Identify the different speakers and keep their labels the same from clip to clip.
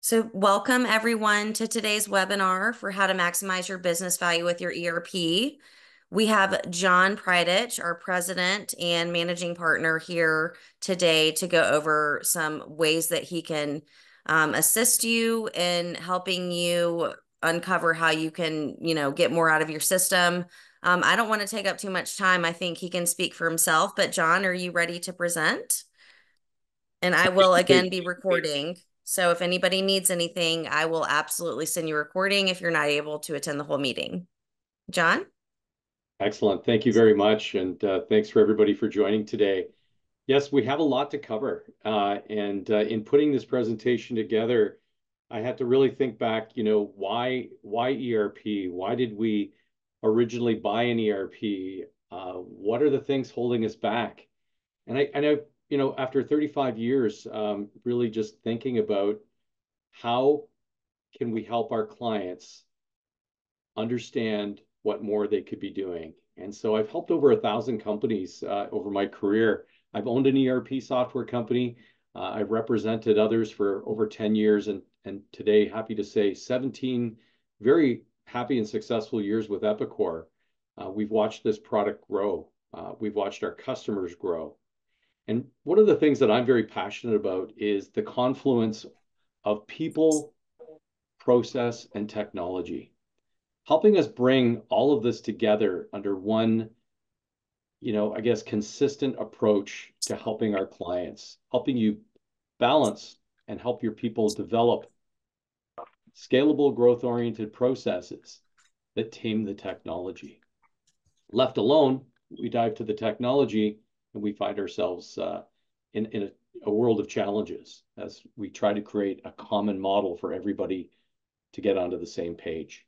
Speaker 1: So, welcome everyone to today's webinar for how to maximize your business value with your ERP. We have John Preiditsch, our president and managing partner, here today to go over some ways that he can assist you in helping you uncover how you can, get more out of your system. I don't want to take up too much time. I think he can speak for himself, but John, are you ready to present? And I will again be recording. So if anybody needs anything, I will absolutely send you a recording if you're not able to attend the whole meeting. John?
Speaker 2: Excellent. Thank you very much. And thanks for everybody for joining today. Yes, we have a lot to cover. And in putting this presentation together, I had to really think back, why ERP? Why did we originally buy an ERP? What are the things holding us back? And after 35 years, really just thinking about how can we help our clients understand what more they could be doing. And so I've helped over 1,000 companies over my career. I've owned an ERP software company. I've represented others for over 10 years, and today, happy to say, 17 very happy and successful years with Epicor. We've watched this product grow. We've watched our customers grow. And one of the things that I'm very passionate about is the confluence of people, process, and technology, helping us bring all of this together under one, I guess, consistent approach to helping our clients, helping you balance and help your people develop scalable, growth-oriented processes that tame the technology. Left alone, we dive to the technology and we find ourselves in a world of challenges as we try to create a common model for everybody to get onto the same page.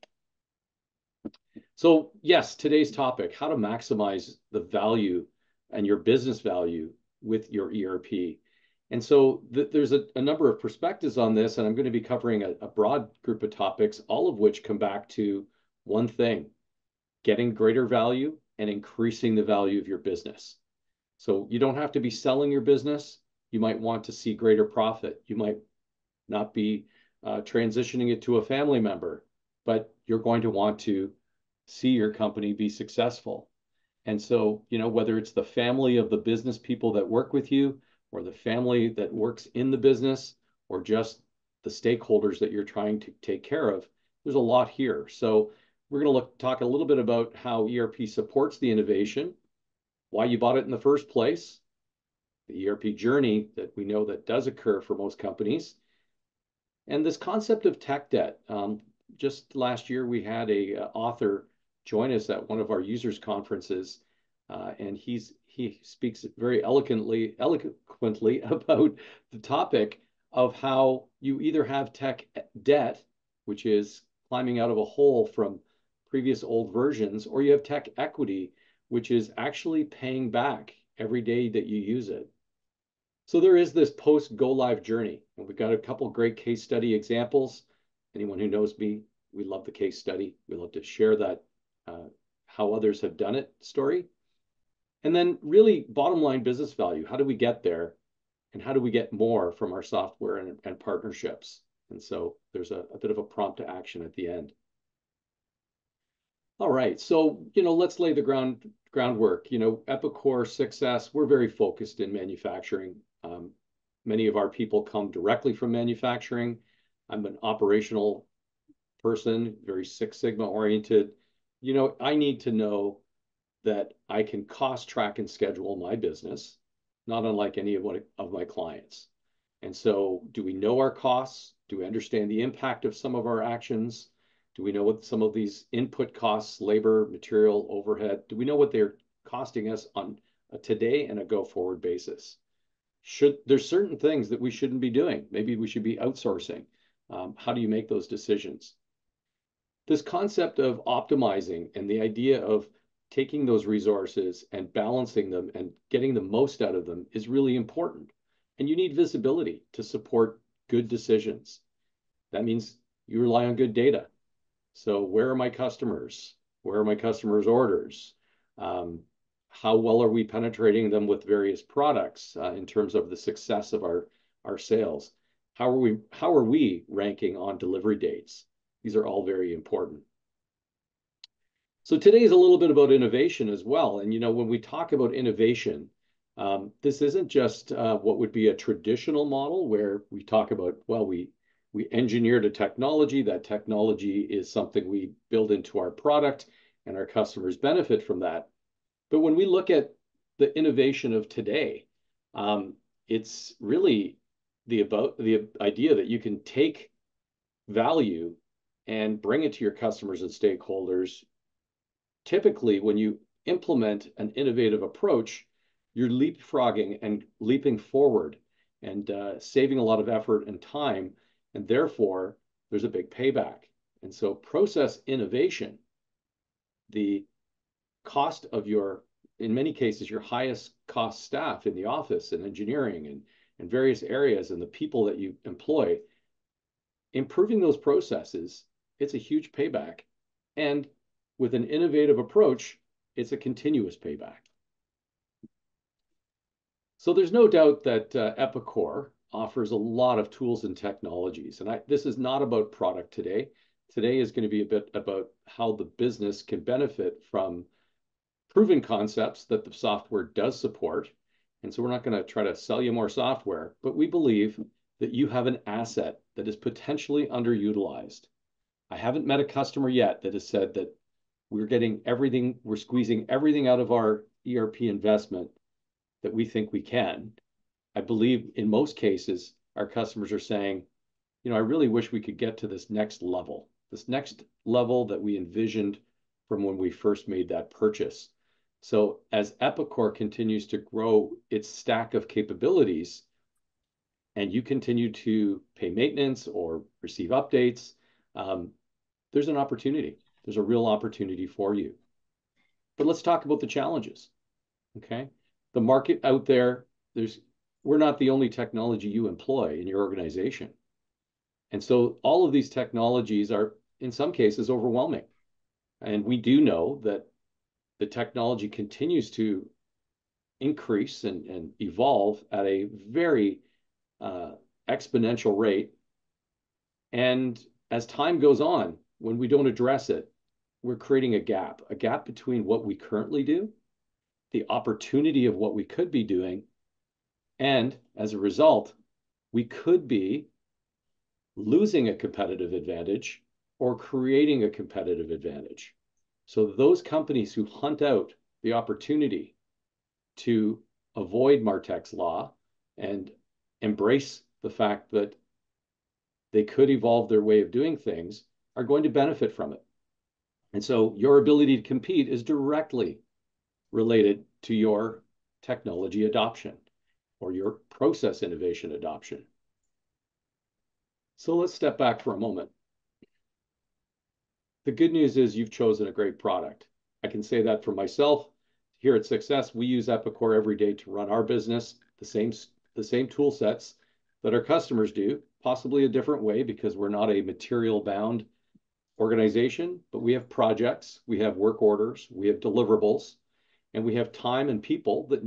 Speaker 2: So yes, today's topic, how to maximize the value and your business value with your ERP. And so there's a number of perspectives on this, and I'm going to be covering a broad group of topics, all of which come back to one thing: getting greater value and increasing the value of your business. So you don't have to be selling your business. You might want to see greater profit. You might not be transitioning it to a family member, but you're going to want to see your company be successful. And so, whether it's the family of the business people that work with you, or the family that works in the business, or just the stakeholders that you're trying to take care of, there's a lot here. So we're going to talk a little bit about how ERP supports the innovation, why you bought it in the first place, the ERP journey that we know that does occur for most companies, and this concept of tech debt. Just last year, we had a author join us at one of our users conferences, and he speaks very eloquently about the topic of how you either have tech debt, which is climbing out of a hole from previous old versions, or you have tech equity, which is actually paying back every day that you use it. So there is this post go live journey, and we've got a couple great case study examples. Anyone who knows me, we love the case study. We love to share that how others have done it story. And then really bottom line business value. How do we get there? And how do we get more from our software and partnerships? And so there's a bit of a prompt to action at the end. All right, so let's lay the groundwork. Epicor, SixS, we're very focused in manufacturing. Many of our people come directly from manufacturing. I'm an operational person, very Six Sigma oriented. I need to know that I can cost track and schedule my business, not unlike any of my clients. And so, do we know our costs? Do we understand the impact of some of our actions? Do we know what some of these input costs, labor, material, overhead, do we know what they're costing us on a today and a go forward basis? There's certain things that we shouldn't be doing. Maybe we should be outsourcing. How do you make those decisions? This concept of optimizing and the idea of taking those resources and balancing them and getting the most out of them is really important. And you need visibility to support good decisions. That means you rely on good data. So where are my customers? Where are my customers' orders? How well are we penetrating them with various products in terms of the success of our sales? How are we ranking on delivery dates? These are all very important. So today is a little bit about innovation as well. And when we talk about innovation, this isn't just what would be a traditional model where we talk about, well, we engineered a technology. That technology is something we build into our product, and our customers benefit from that. But when we look at the innovation of today, it's really the idea that you can take value and bring it to your customers and stakeholders. Typically, when you implement an innovative approach, you're leapfrogging and leaping forward and saving a lot of effort and time. And therefore, there's a big payback. And so process innovation, the cost of in many cases, your highest cost staff in the office and engineering and various areas and the people that you employ, improving those processes, it's a huge payback. And with an innovative approach, it's a continuous payback. So there's no doubt that Epicor offers a lot of tools and technologies. And this is not about product today. Today is going to be a bit about how the business can benefit from proven concepts that the software does support. And so we're not going to try to sell you more software, but we believe that you have an asset that is potentially underutilized. I haven't met a customer yet that has said that we're squeezing everything out of our ERP investment that we think we can. I believe in most cases, our customers are saying, I really wish we could get to this next level that we envisioned from when we first made that purchase. So as Epicor continues to grow its stack of capabilities, and you continue to pay maintenance or receive updates, there's an opportunity. There's a real opportunity for you. But let's talk about the challenges, okay? The market out there, we're not the only technology you employ in your organization. And so all of these technologies are, in some cases, overwhelming. And we do know that the technology continues to increase and evolve at a very exponential rate. And as time goes on, when we don't address it, we're creating a gap between what we currently do, the opportunity of what we could be doing, and as a result, we could be losing a competitive advantage or creating a competitive advantage. So those companies who hunt out the opportunity to avoid Martech's law and embrace the fact that they could evolve their way of doing things are going to benefit from it. And so your ability to compete is directly related to your technology adoption or your process innovation adoption. So let's step back for a moment. The good news is you've chosen a great product. I can say that for myself. Here at SixS, we use Epicor every day to run our business, the same tool sets that our customers do, possibly a different way because we're not a material bound organization, but we have projects, we have work orders, we have deliverables, and we have time and people that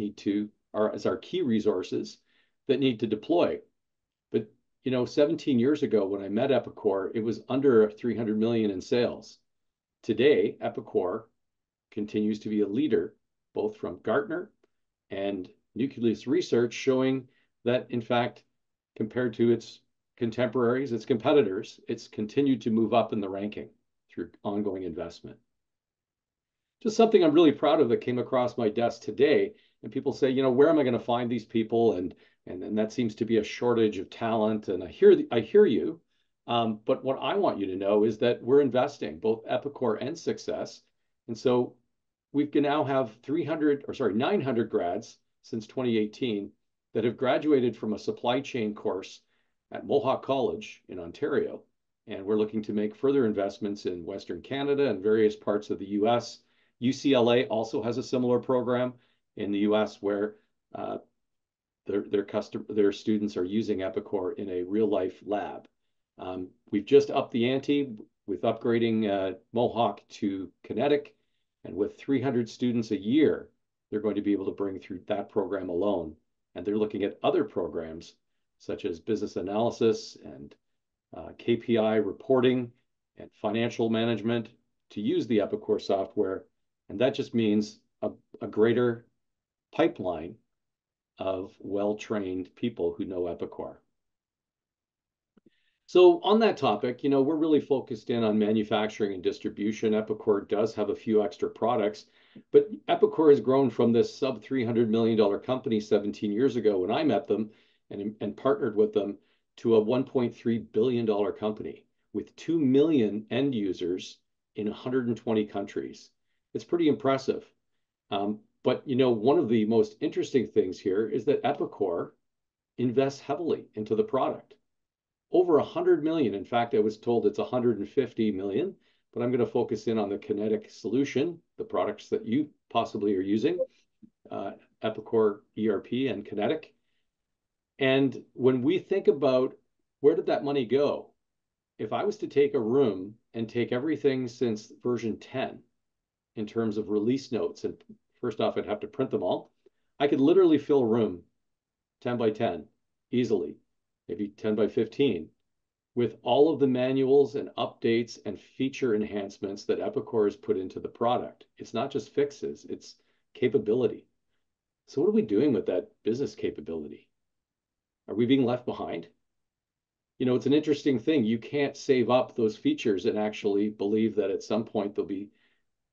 Speaker 2: as our key resources that need to deploy. But 17 years ago when I met Epicor, it was under 300 million in sales. Today, Epicor continues to be a leader, both from Gartner and Nucleus Research, showing that, in fact, compared to its contemporaries, its competitors, it's continued to move up in the ranking through ongoing investment. Just something I'm really proud of that came across my desk today. And people say, where am I going to find these people? And that seems to be a shortage of talent. And I hear you. But what I want you to know is that we're investing, both Epicor and SixS. And so we can now have 900 grads since 2018 that have graduated from a supply chain course at Mohawk College in Ontario. And we're looking to make further investments in Western Canada and various parts of the US. UCLA also has a similar program in the US where their students are using Epicor in a real life lab. We've just upped the ante with upgrading Mohawk to Kinetic, and with 300 students a year, they're going to be able to bring through that program alone. And they're looking at other programs such as business analysis and KPI reporting and financial management to use the Epicor software. And that just means a greater pipeline of well-trained people who know Epicor. So on that topic, we're really focused in on manufacturing and distribution. Epicor does have a few extra products, but Epicor has grown from this sub $300 million company 17 years ago when I met them and partnered with them to a $1.3 billion company with 2 million end users in 120 countries. It's pretty impressive. But one of the most interesting things here is that Epicor invests heavily into the product. Over 100 million. In fact, I was told it's 150 million, but I'm going to focus in on the Kinetic solution, the products that you possibly are using, Epicor ERP and Kinetic. And when we think about where did that money go? If I was to take a room and take everything since version 10 in terms of release notes, and first off, I'd have to print them all, I could literally fill a room 10 by 10 easily, maybe 10 by 15, with all of the manuals and updates and feature enhancements that Epicor has put into the product. It's not just fixes, it's capability. So what are we doing with that business capability? Are we being left behind? It's an interesting thing. You can't save up those features and actually believe that at some point they'll be,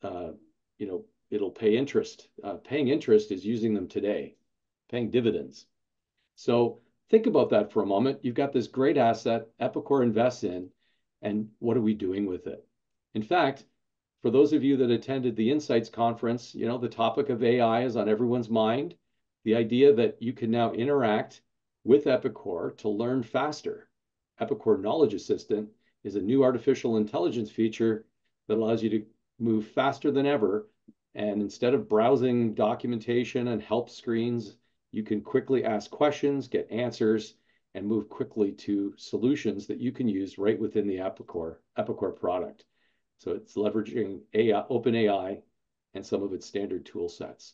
Speaker 2: it'll pay interest. Paying interest is using them today, paying dividends. So think about that for a moment. You've got this great asset Epicor invests in, and what are we doing with it? In fact, for those of you that attended the Insights conference, the topic of AI is on everyone's mind. The idea that you can now interact with Epicor to learn faster. Epicor Knowledge Assistant is a new artificial intelligence feature that allows you to move faster than ever. And instead of browsing documentation and help screens, you can quickly ask questions, get answers, and move quickly to solutions that you can use right within the Epicor product. So it's leveraging OpenAI and some of its standard tool sets.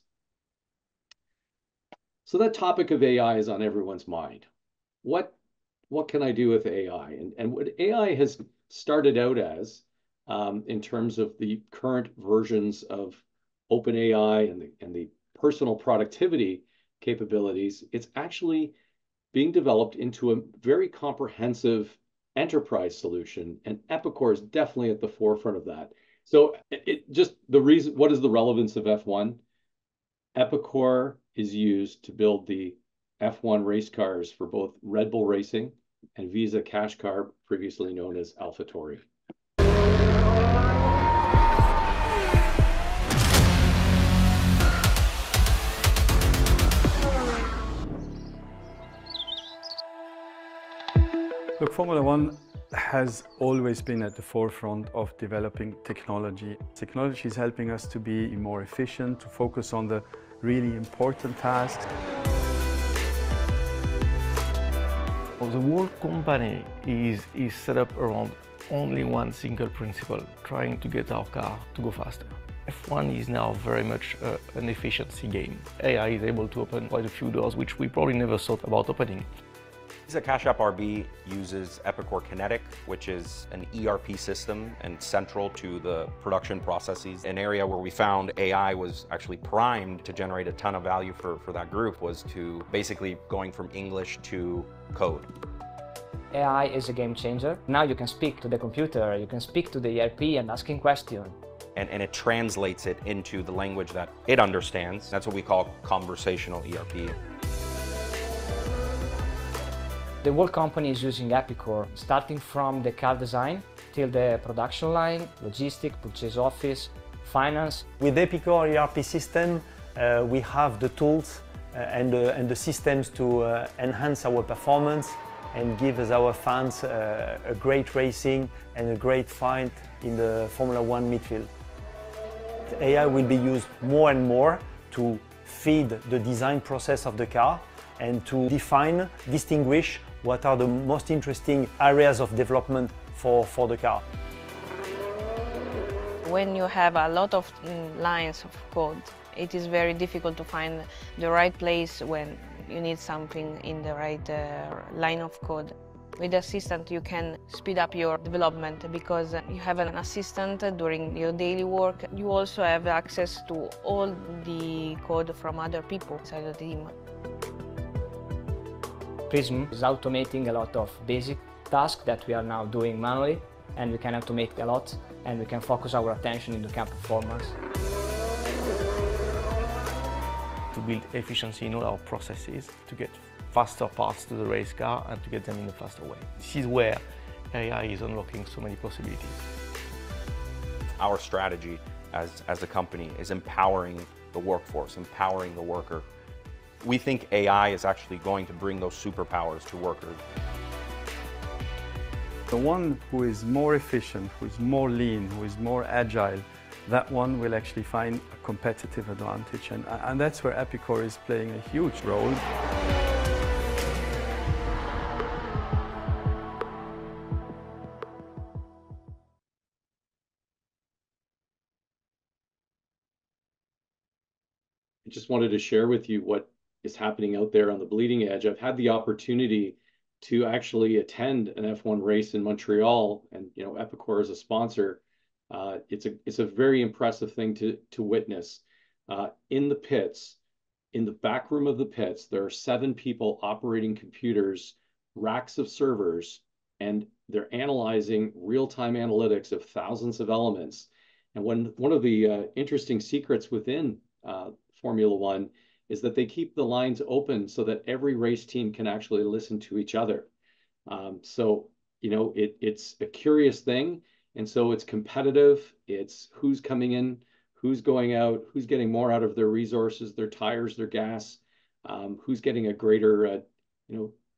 Speaker 2: So that topic of AI is on everyone's mind. What can I do with AI? And what AI has started out as, in terms of the current versions of OpenAI and the personal productivity capabilities, it's actually being developed into a very comprehensive enterprise solution, and Epicor is definitely at the forefront of that. So what is the relevance of F1? Epicor is used to build the F1 race cars for both Red Bull Racing and Visa Cash Card, previously known as AlphaTauri.
Speaker 3: Look, Formula One has always been at the forefront of developing technology. Technology is helping us to be more efficient, to focus on the really important tasks.
Speaker 4: The whole company is set up around only one single principle, trying to get our car to go faster. F1 is now very much an efficiency game. AI is able to open quite a few doors which we probably never thought about opening.
Speaker 5: Visa Cash App RB uses Epicor Kinetic, which is an ERP system and central to the production processes. An area where we found AI was actually primed to generate a ton of value for that group was to basically going from English to code.
Speaker 6: AI is a game changer. Now you can speak to the computer, you can speak to the ERP and asking questions.
Speaker 5: And it translates it into the language that it understands. That's what we call conversational ERP.
Speaker 6: The whole company is using Epicor, starting from the car design till the production line, logistics, purchase office, finance.
Speaker 7: With Epicor ERP system, we have the tools and the systems to enhance our performance and give our fans a great racing and a great fight in the Formula One midfield. AI will be used more and more to feed the design process of the car and to define, distinguish what are the most interesting areas of development for the car.
Speaker 8: When you have a lot of lines of code, it is very difficult to find the right place when you need something in the right line of code. With the assistant, you can speed up your development because you have an assistant during your daily work. You also have access to all the code from other people inside the team.
Speaker 6: Prism is automating a lot of basic tasks that we are now doing manually, and we can automate a lot, and we can focus our attention into camp performance.
Speaker 4: To build efficiency in all our processes, to get faster parts to the race car and to get them in a faster way. This is where AI is unlocking so many possibilities.
Speaker 5: Our strategy as a company is empowering the workforce, empowering the worker. We think AI is actually going to bring those superpowers to workers.
Speaker 3: The one who is more efficient, who is more lean, who is more agile, that one will actually find a competitive advantage. And that's where Epicor is playing a huge role.
Speaker 2: I just wanted to share with you what is happening out there on the bleeding edge. I've had the opportunity to actually attend an F1 race in Montreal, and Epicor is a sponsor. It's a very impressive thing to witness. In the pits, in the back room of the pits, there are 7 people operating computers, racks of servers, and they're analyzing real-time analytics of thousands of elements. And one of the interesting secrets within Formula One is that they keep the lines open so that every race team can actually listen to each other. So, it's a curious thing. And so it's competitive. It's who's coming in, who's going out, who's getting more out of their resources, their tires, their gas, who's getting a greater,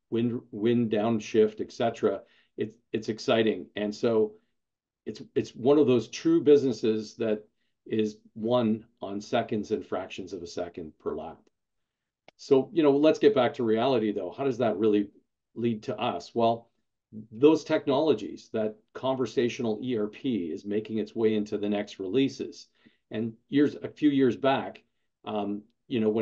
Speaker 2: wind downshift, etc. It's exciting. And so it's one of those true businesses that is won on seconds and fractions of a second per lap. So, let's get back to reality though. How does that really lead to us? Well, those technologies, that conversational ERP is making its way into the next releases. And a few years back, when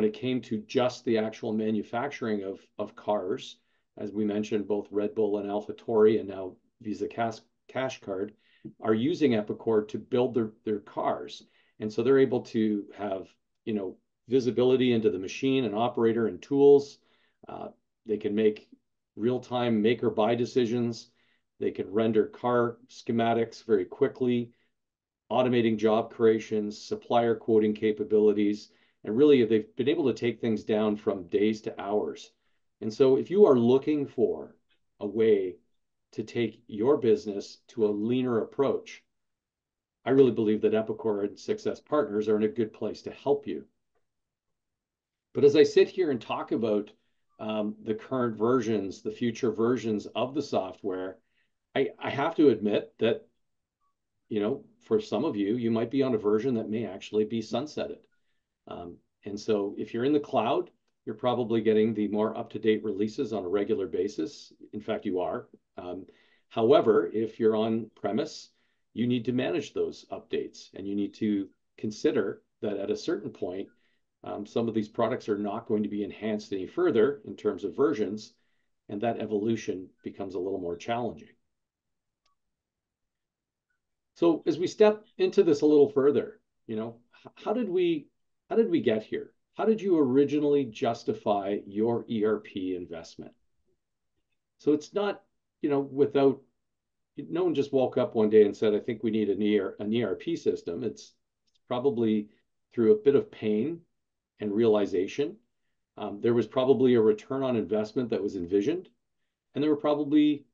Speaker 2: it came to just the actual manufacturing of cars, as we mentioned, both Red Bull and AlphaTauri and now Visa Cash Card are using Epicor to build their cars. And so they're able to have, visibility into the machine and operator and tools. They can make real-time make or buy decisions. They can render car schematics very quickly, automating job creations, supplier quoting capabilities, and really they've been able to take things down from days to hours. And so if you are looking for a way to take your business to a leaner approach, I really believe that Epicor and SixS Partners are in a good place to help you. But as I sit here and talk about the current versions, the future versions of the software, I have to admit that, for some of you, you might be on a version that may actually be sunsetted. And so if you're in the cloud, you're probably getting the more up-to-date releases on a regular basis. In fact, you are. However, if you're on premise, you need to manage those updates, and you need to consider that at a certain point, some of these products are not going to be enhanced any further in terms of versions, and that evolution becomes a little more challenging. So as we step into this a little further, how did we get here? How did you originally justify your ERP investment? So it's not, without, no one just woke up one day and said, I think we need an ERP system. It's probably through a bit of pain and realization. There was probably a return on investment that was envisioned, and there were probably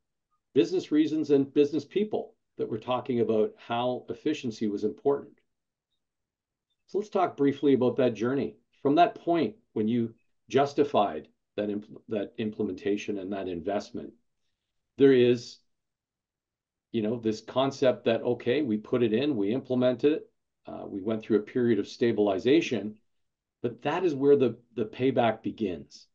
Speaker 2: business reasons and business people that were talking about how efficiency was important. So let's talk briefly about that journey. From that point, when you justified that implementation and that investment, there is, this concept that, okay, we put it in, we implemented it, we went through a period of stabilization, but that is where the payback begins.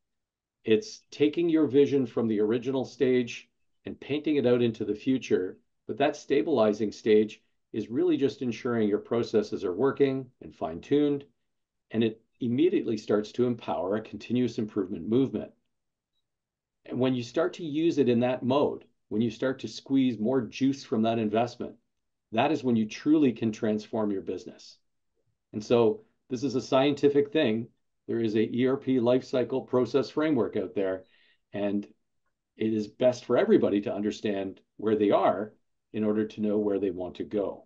Speaker 2: It's taking your vision from the original stage and painting it out into the future. But that stabilizing stage is really just ensuring your processes are working and fine-tuned, and it immediately starts to empower a continuous improvement movement. And when you start to use it in that mode, when you start to squeeze more juice from that investment, that is when you truly can transform your business. And so this is a scientific thing. There is a ERP lifecycle process framework out there, and it is best for everybody to understand where they are in order to know where they want to go.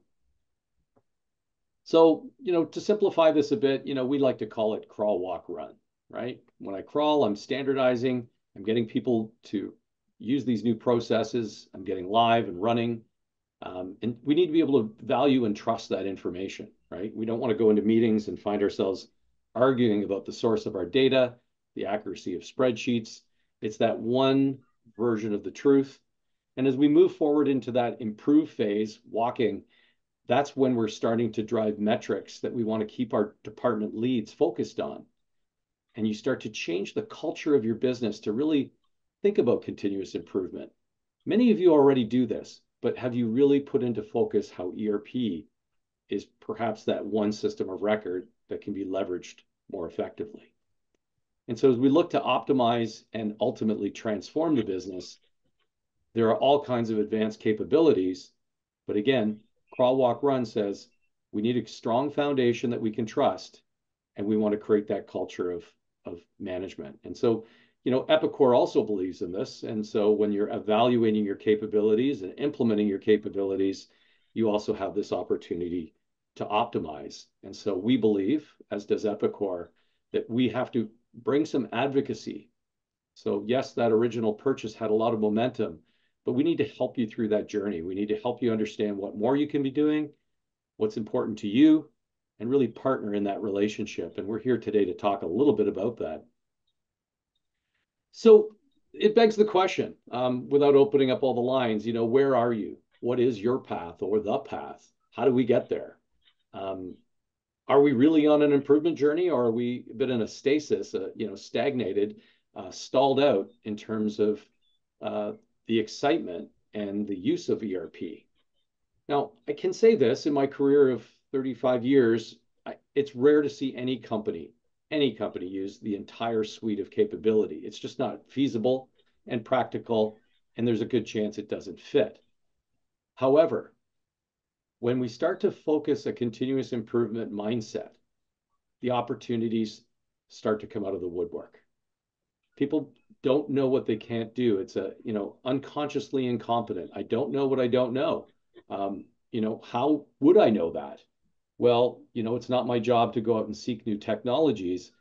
Speaker 2: So, to simplify this a bit, we like to call it crawl, walk, run, right? When I crawl, I'm standardizing, I'm getting people to use these new processes, I'm getting live and running. And we need to be able to value and trust that information, right? We don't want to go into meetings and find ourselves arguing about the source of our data, the accuracy of spreadsheets. It's that one version of the truth. And as we move forward into that improve phase, walking, that's when we're starting to drive metrics that we want to keep our department leads focused on. And you start to change the culture of your business to really think about continuous improvement. Many of you already do this, but have you really put into focus how ERP is perhaps that one system of record that can be leveraged more effectively? And so as we look to optimize and ultimately transform the business, there are all kinds of advanced capabilities. But again, crawl, walk, run says we need a strong foundation that we can trust, and we want to create that culture of management. And so, Epicor also believes in this. And so when you're evaluating your capabilities and implementing your capabilities, you also have this opportunity to optimize. And so we believe, as does Epicor, that we have to bring some advocacy. So yes, that original purchase had a lot of momentum, but we need to help you through that journey. We need to help you understand what more you can be doing, what's important to you, and really partner in that relationship. And we're here today to talk a little bit about that. So it begs the question, without opening up all the lines, where are you? What is your path or the path? How do we get there? Are we really on an improvement journey, or are we a bit in a stasis, stagnated, stalled out in terms of the excitement and the use of ERP? Now, I can say this, in my career of 35 years, it's rare to see any company use the entire suite of capability. It's just not feasible and practical, and there's a good chance it doesn't fit. However, when we start to focus a continuous improvement mindset, the opportunities start to come out of the woodwork. People don't know what they can't do. It's unconsciously incompetent. I don't know what I don't know. How would I know that? Well, it's not my job to go out and seek new technologies.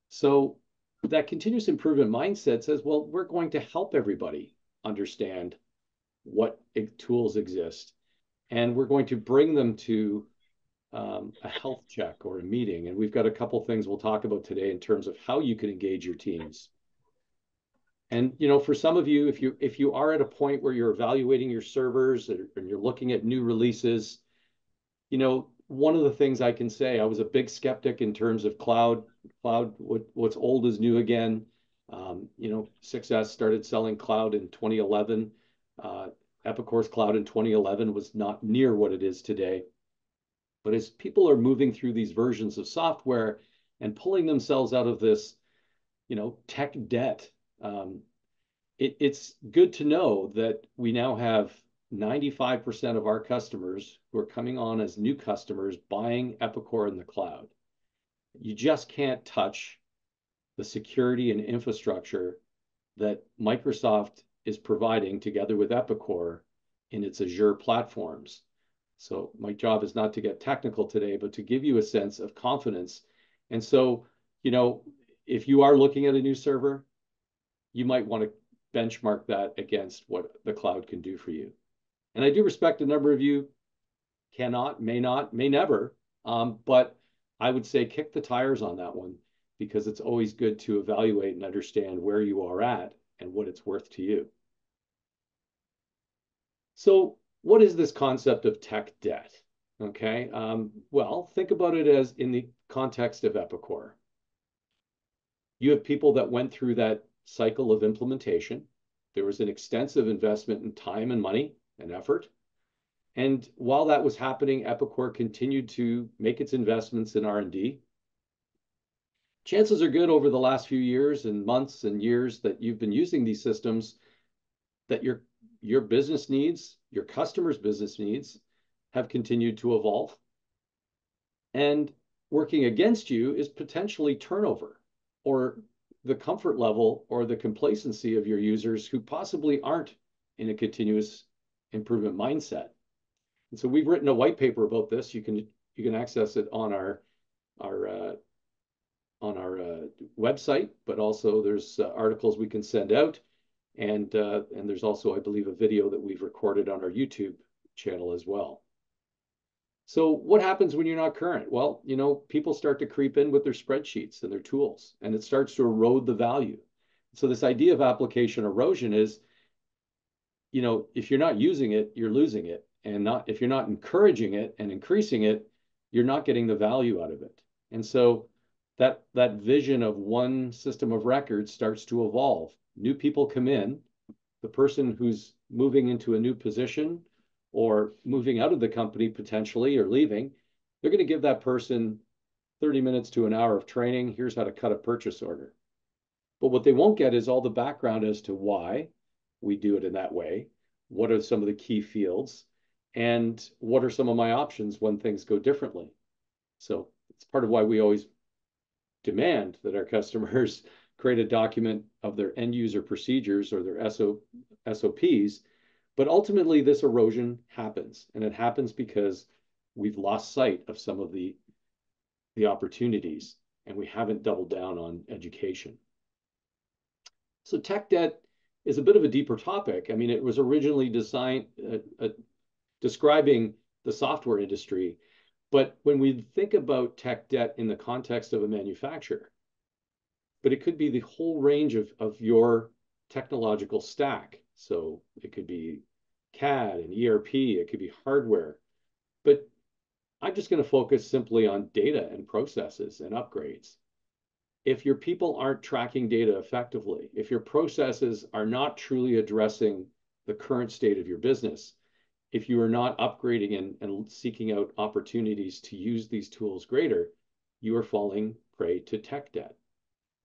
Speaker 2: So that continuous improvement mindset says, well, we're going to help everybody understand what tools exist. And we're going to bring them to a health check or a meeting. And we've got a couple things we'll talk about today in terms of how you can engage your teams. And for some of you, if you are at a point where you're evaluating your servers and you're looking at new releases, one of the things I can say, I was a big skeptic in terms of cloud. What's old is new again. SixS started selling cloud in 2011. Epicor's cloud in 2011 was not near what it is today. But as people are moving through these versions of software and pulling themselves out of this, tech debt, it's good to know that we now have 95% of our customers who are coming on as new customers buying Epicor in the cloud. You just can't touch the security and infrastructure that Microsoft is providing together with Epicor in its Azure platforms. So my job is not to get technical today, but to give you a sense of confidence. And so, if you are looking at a new server, you might want to benchmark that against what the cloud can do for you. And I do respect a number of you cannot, may not, may never, but I would say kick the tires on that one, because it's always good to evaluate and understand where you are at and what it's worth to you. So what is this concept of tech debt? Okay, well, think about it as in the context of Epicor. You have people that went through that cycle of implementation. There was an extensive investment in time and money and effort. And while that was happening, Epicor continued to make its investments in R&D. chances are good over the last few years and months and years that you've been using these systems that your business needs, your customers' business needs have continued to evolve. And working against you is potentially turnover or the comfort level or the complacency of your users who possibly aren't in a continuous improvement mindset. And so we've written a white paper about this. You can access it on our website, but also there's articles we can send out, and there's also, I believe, a video that we've recorded on our YouTube channel as well. So what happens when you're not current? Well, people start to creep in with their spreadsheets and their tools, and it starts to erode the value. So this idea of application erosion is, if you're not using it, you're losing it. And if you're not encouraging it and increasing it, you're not getting the value out of it. And so that vision of one system of record starts to evolve. New people come in. The person who's moving into a new position or moving out of the company potentially or leaving, they're going to give that person 30 minutes to an hour of training. Here's how to cut a purchase order. But what they won't get is all the background as to why we do it in that way. What are some of the key fields? And what are some of my options when things go differently? So it's part of why we always demand that our customers create a document of their end user procedures or their SOPs. But ultimately, this erosion happens, and it happens because we've lost sight of some of the opportunities, and we haven't doubled down on education. So tech debt is a bit of a deeper topic. I mean, it was originally designed describing the software industry, but when we think about tech debt in the context of a manufacturer, but it could be the whole range of your technological stack. So it could be CAD and ERP, it could be hardware, but I'm just going to focus simply on data and processes and upgrades. If your people aren't tracking data effectively, if your processes are not truly addressing the current state of your business, if you are not upgrading and seeking out opportunities to use these tools greater, you are falling prey to tech debt.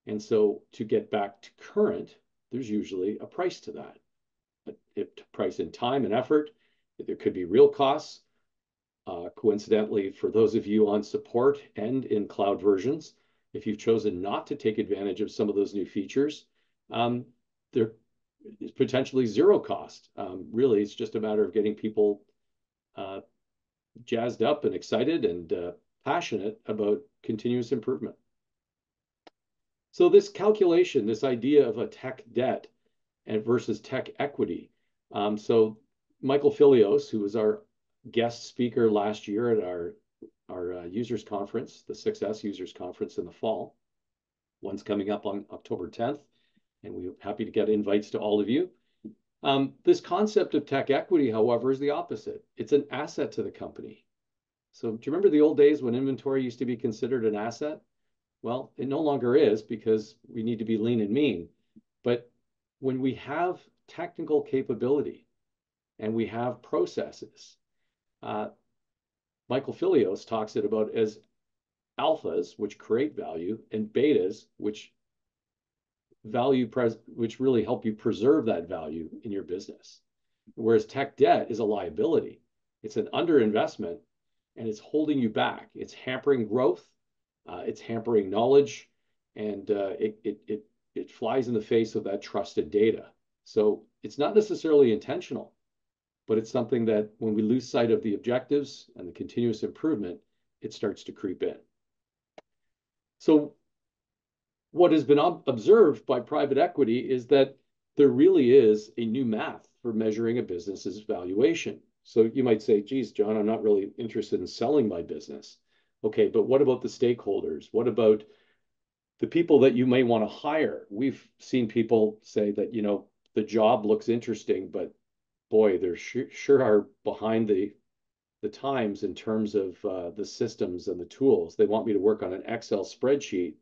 Speaker 2: And so to get back to current, there's usually a price to that. A price in time and effort. There could be real costs. Coincidentally, for those of you on support and in cloud versions, if you've chosen not to take advantage of some of those new features, there is potentially zero cost. Really, it's just a matter of getting people jazzed up and excited and passionate about continuous improvement. So this calculation, this idea of a tech debt and versus tech equity. So Michael Filios, who was our guest speaker last year at our users conference, the SixS users conference in the fall. One's coming up on October 10th, and we're happy to get invites to all of you. This concept of tech equity, however, is the opposite. It's an asset to the company. So do you remember the old days when inventory used to be considered an asset? Well, it no longer is because we need to be lean and mean. But when we have technical capability and we have processes, Michael Filios talks it about as alphas, which create value, and betas, which really help you preserve that value in your business. Whereas tech debt is a liability. It's an underinvestment, and it's holding you back. It's hampering growth. It's hampering knowledge, and it flies in the face of that trusted data. So it's not necessarily intentional, but it's something that when we lose sight of the objectives and the continuous improvement, it starts to creep in. So what has been observed by private equity is that there really is a new math for measuring a business's valuation. So you might say, geez, John, I'm not really interested in selling my business. Okay, but what about the stakeholders? What about the people that you may want to hire? We've seen people say that, the job looks interesting, but boy, they sure are behind the times in terms of the systems and the tools. They want me to work on an Excel spreadsheet,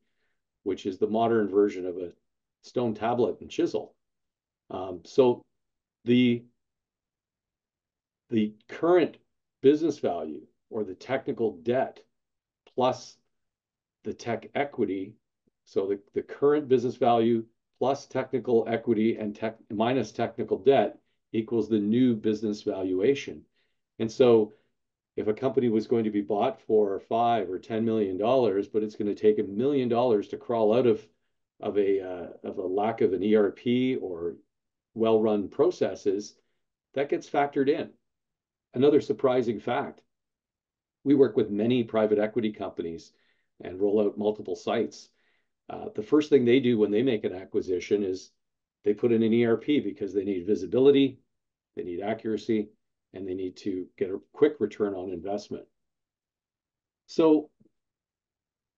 Speaker 2: which is the modern version of a stone tablet and chisel. So the current business value or the technical debt plus the tech equity So the current business value plus technical equity and minus technical debt equals the new business valuation. And so if a company was going to be bought for $5 or $10 million, but it's going to take $1 million to crawl out of a lack of an ERP or well-run processes, that gets factored in. Another surprising fact, we work with many private equity companies and roll out multiple sites. The first thing they do when they make an acquisition is they put in an ERP because they need visibility, they need accuracy, and they need to get a quick return on investment. So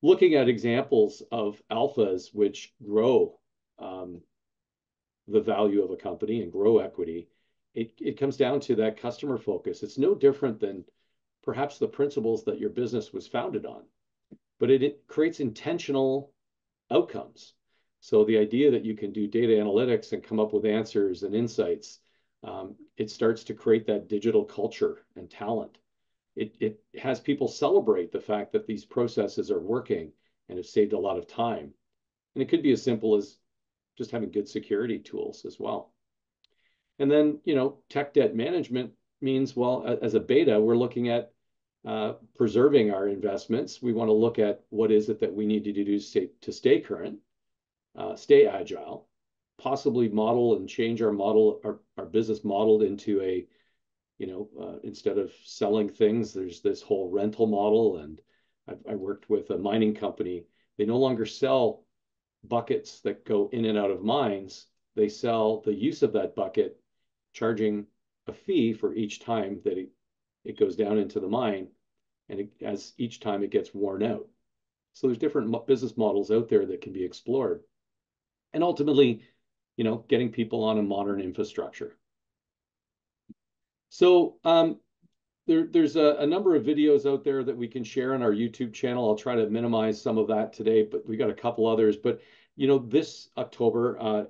Speaker 2: looking at examples of alphas which grow the value of a company and grow equity, it comes down to that customer focus. It's no different than perhaps the principles that your business was founded on, but it creates intentional outcomes. So the idea that you can do data analytics and come up with answers and insights, it starts to create that digital culture and talent. It has people celebrate the fact that these processes are working and have saved a lot of time. And it could be as simple as just having good security tools as well. And then, tech debt management means, well, as a beta, we're looking at preserving our investments. We want to look at what is it that we need to do to stay current, stay agile, possibly model and change our business model into a, instead of selling things, there's this whole rental model. And I worked with a mining company. They no longer sell buckets that go in and out of mines. They sell the use of that bucket, charging a fee for each time that it goes down into the mine, and as each time it gets worn out. So there's different business models out there that can be explored. And ultimately, getting people on a modern infrastructure. So there's a number of videos out there that we can share on our YouTube channel. I'll try to minimize some of that today, but we got a couple others. But, this October,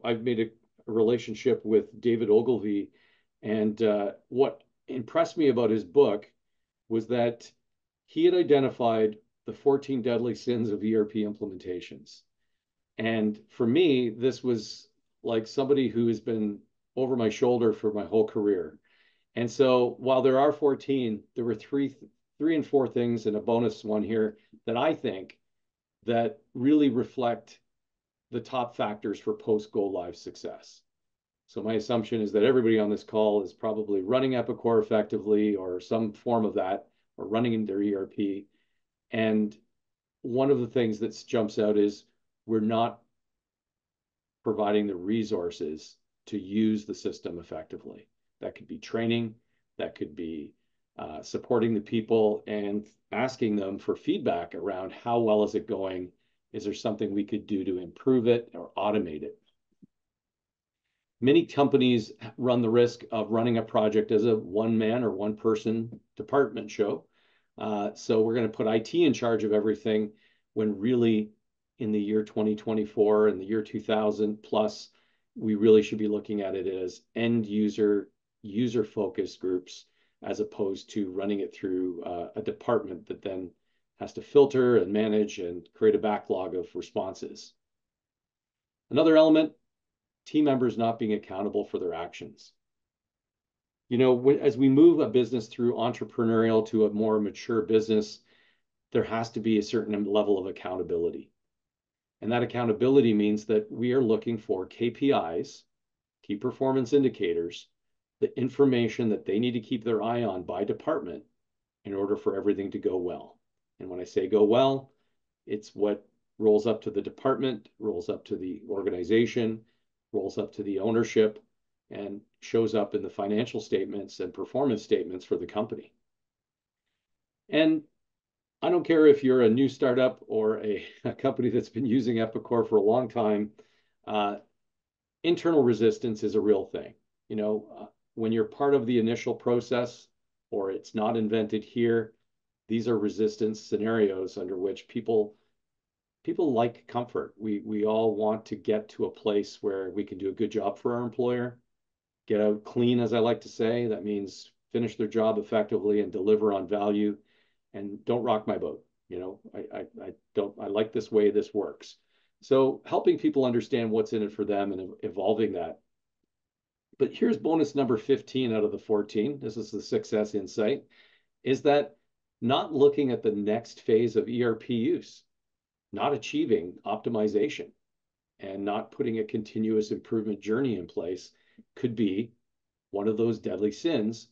Speaker 2: I've made a relationship with David Ogilvy. And what impressed me about his book was that he had identified the 14 deadly sins of ERP implementations. And for me, this was like somebody who has been over my shoulder for my whole career. And so while there are 14, there were three and four things and a bonus one here that I think that really reflect the top factors for post-go live success. So my assumption is that everybody on this call is probably running Epicor effectively or some form of that, or running in their ERP. And one of the things that jumps out is we're not providing the resources to use the system effectively. That could be training, that could be supporting the people and asking them for feedback around how well is it going? Is there something we could do to improve it or automate it? Many companies run the risk of running a project as a one-man or one-person department show. So we're going to put IT in charge of everything when really in the year 2024 and the year 2000 plus, we really should be looking at it as end user-focused groups, as opposed to running it through a department that then has to filter and manage and create a backlog of responses. Another element, team members not being accountable for their actions. As we move a business through entrepreneurial to a more mature business, there has to be a certain level of accountability. And that accountability means that we are looking for KPIs, key performance indicators, the information that they need to keep their eye on by department in order for everything to go well. And when I say go well, it's what rolls up to the department, rolls up to the organization, rolls up to the ownership, and shows up in the financial statements and performance statements for the company. And I don't care if you're a new startup or a company that's been using Epicor for a long time, internal resistance is a real thing. When you're part of the initial process or it's not invented here, these are resistance scenarios under which people like comfort. We all want to get to a place where we can do a good job for our employer, get out clean, as I like to say. That means finish their job effectively and deliver on value, and don't rock my boat. I like this way this works. So helping people understand what's in it for them and evolving that. But here's bonus number 15 out of the 14. This is the SixS insight, is that not looking at the next phase of ERP use, not achieving optimization, and not putting a continuous improvement journey in place could be one of those deadly sins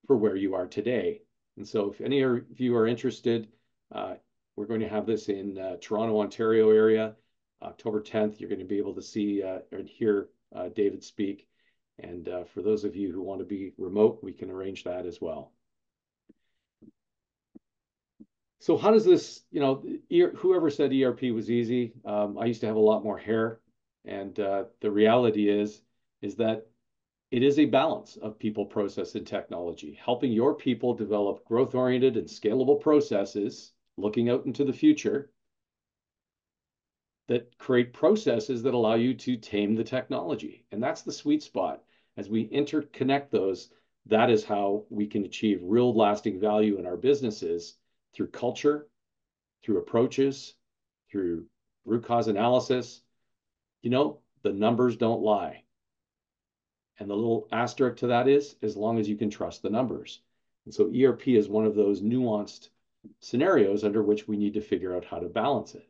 Speaker 2: for where you are today. And so if any of you are interested, we're going to have this in Toronto, Ontario area. October 10th, you're going to be able to see and hear David speak. And for those of you who want to be remote, we can arrange that as well. So how does this, whoever said ERP was easy? I used to have a lot more hair. And the reality is that it is a balance of people, process, and technology, helping your people develop growth-oriented and scalable processes, looking out into the future, that create processes that allow you to tame the technology. And that's the sweet spot. As we interconnect those, that is how we can achieve real lasting value in our businesses through culture, through approaches, through root cause analysis. The numbers don't lie. And the little asterisk to that is, as long as you can trust the numbers. And so ERP is one of those nuanced scenarios under which we need to figure out how to balance it.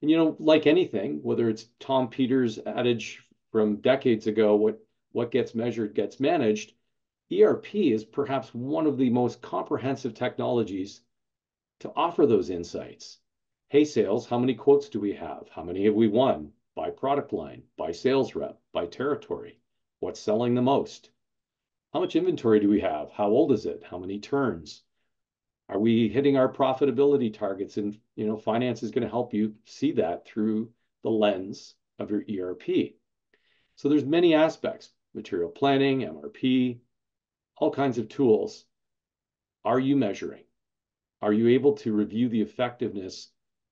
Speaker 2: And like anything, whether it's Tom Peters' adage from decades ago, what gets measured gets managed, ERP is perhaps one of the most comprehensive technologies to offer those insights. Hey, sales, how many quotes do we have? How many have we won? By product line, by sales rep, by territory. What's selling the most? How much inventory do we have? How old is it? How many turns? Are we hitting our profitability targets? And finance is going to help you see that through the lens of your ERP. So there's many aspects: material planning, MRP, all kinds of tools. Are you measuring? Are you able to review the effectiveness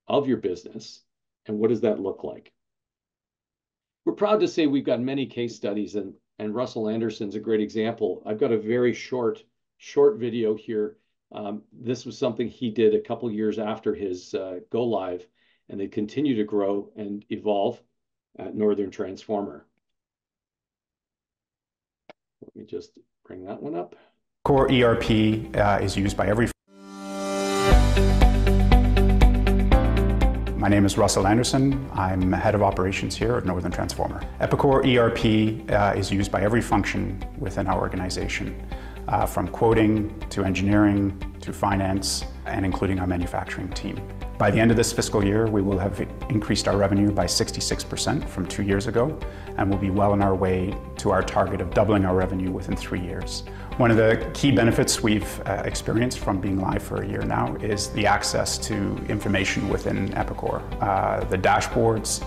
Speaker 2: of your business? And what does that look like? We're proud to say we've got many case studies, and Russell Anderson's a great example. I've got a very short video here. This was something he did a couple years after his go live, and they continue to grow and evolve at Northern Transformer. Let me just bring that one up.
Speaker 9: Core ERP is used by every... My name is Russell Anderson. I'm head of operations here at Northern Transformer. Epicor ERP is used by every function within our organization, from quoting to engineering to finance, and including our manufacturing team. By the end of this fiscal year, we will have increased our revenue by 66% from 2 years ago, and we'll be well on our way to our target of doubling our revenue within 3 years. One of the key benefits we've experienced from being live for a year now is the access to information within Epicor. The dashboards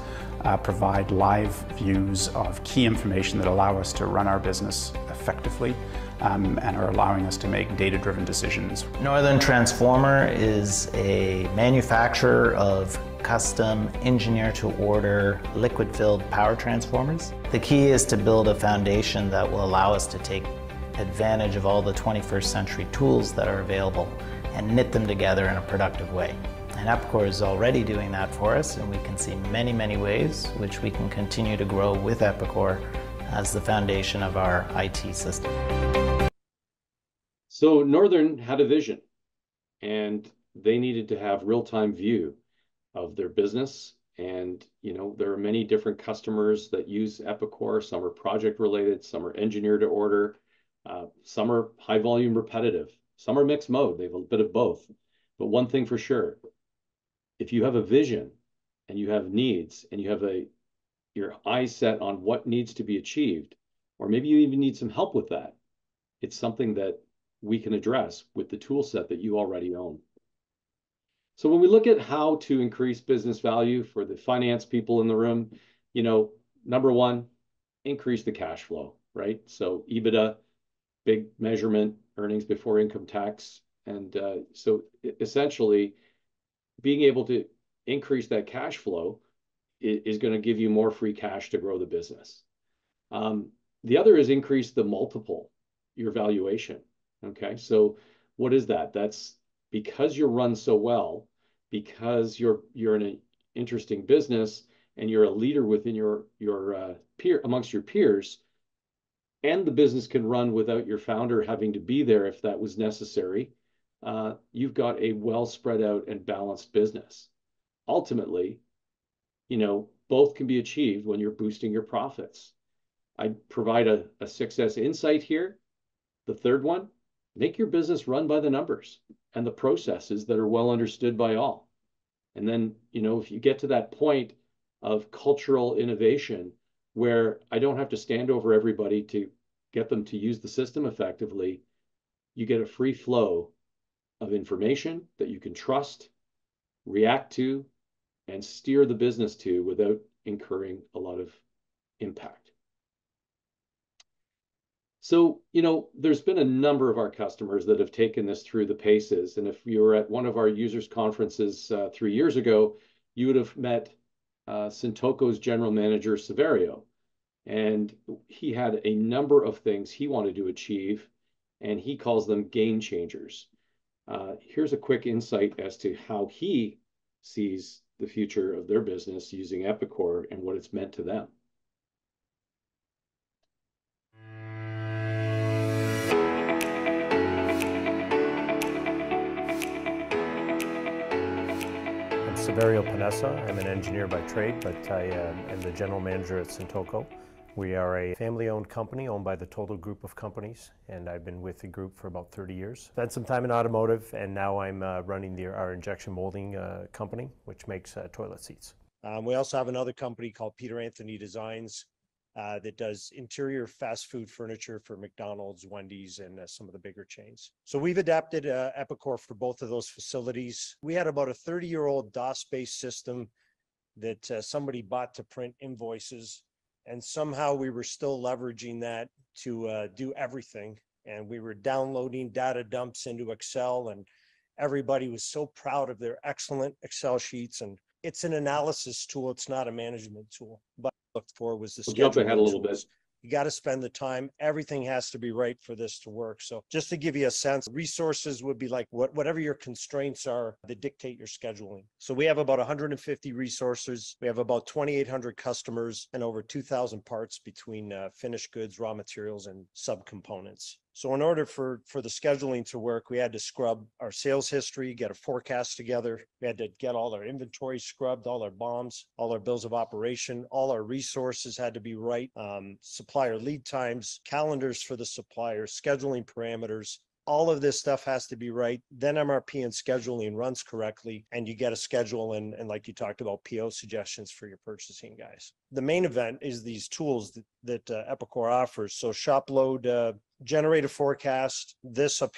Speaker 9: provide live views of key information that allow us to run our business effectively and are allowing us to make data-driven decisions.
Speaker 10: Northern Transformer is a manufacturer of custom engineer-to-order liquid-filled power transformers. The key is to build a foundation that will allow us to take advantage of all the 21st century tools that are available and knit them together in a productive way. And Epicor is already doing that for us, and we can see many, many ways which we can continue to grow with Epicor as the foundation of our IT system.
Speaker 2: So Northern had a vision, and they needed to have real-time view of their business. And, there are many different customers that use Epicor. Some are project related, some are engineer to order, some are high volume repetitive, some are mixed mode. They have a bit of both. But one thing for sure, if you have a vision and you have needs and you have your eyes set on what needs to be achieved, or maybe you even need some help with that, it's something that we can address with the tool set that you already own. So when we look at how to increase business value for the finance people in the room, number one, increase the cash flow, right? So EBITDA, big measurement, earnings before income tax. And so essentially being able to increase that cash flow is going to give you more free cash to grow the business. The other is increase the multiple, your valuation. Okay, so what is that? That's because you're run so well, because you're in an interesting business, and you're a leader within your peer amongst your peers, and the business can run without your founder having to be there if that was necessary, you've got a well spread out and balanced business. Ultimately, both can be achieved when you're boosting your profits. I provide a SixS insight here. The third one, make your business run by the numbers and the processes that are well understood by all. And then, if you get to that point of cultural innovation where I don't have to stand over everybody to get them to use the system effectively, you get a free flow of information that you can trust, react to, and steer the business to without incurring a lot of impact. So, there's been a number of our customers that have taken this through the paces. And if you were at one of our users conferences 3 years ago, you would have met Syntoco's general manager, Severio. And he had a number of things he wanted to achieve, and he calls them game changers. Here's a quick insight as to how he sees the future of their business using Epicor and what it's meant to them.
Speaker 11: Severio Panessa. I'm an engineer by trade, but I am the general manager at Syntoco. We are a family-owned company owned by the Total Group of companies, and I've been with the group for about 30 years. Spent some time in automotive, and now I'm running our injection molding company, which makes toilet seats. We also have another company called Peter Anthony Designs that does interior fast food furniture for McDonald's, Wendy's, and some of the bigger chains. So we've adapted Epicor for both of those facilities. We had about a 30-year-old DOS-based system that somebody bought to print invoices, and somehow we were still leveraging that to do everything. And we were downloading data dumps into Excel, and everybody was so proud of their excellent Excel sheets. And it's an analysis tool, it's not a management tool. But looked for was the
Speaker 2: jump ahead a little bit.
Speaker 11: You got to spend the time. Everything has to be right for this to work. So just to give you a sense, resources would be like whatever your constraints are that dictate your scheduling. So we have about 150 resources. We have about 2,800 customers and over 2,000 parts between finished goods, raw materials, and subcomponents. So in order for the scheduling to work, we had to scrub our sales history, get a forecast together. We had to get all our inventory scrubbed, all our BOMs, all our bills of operation, all our resources had to be right. Supplier lead times, calendars for the suppliers, scheduling parameters. All of this stuff has to be right. Then MRP and scheduling runs correctly, and you get a schedule and like you talked about, PO suggestions for your purchasing guys. The main event is these tools that Epicor offers. So shop load, generate a forecast. This up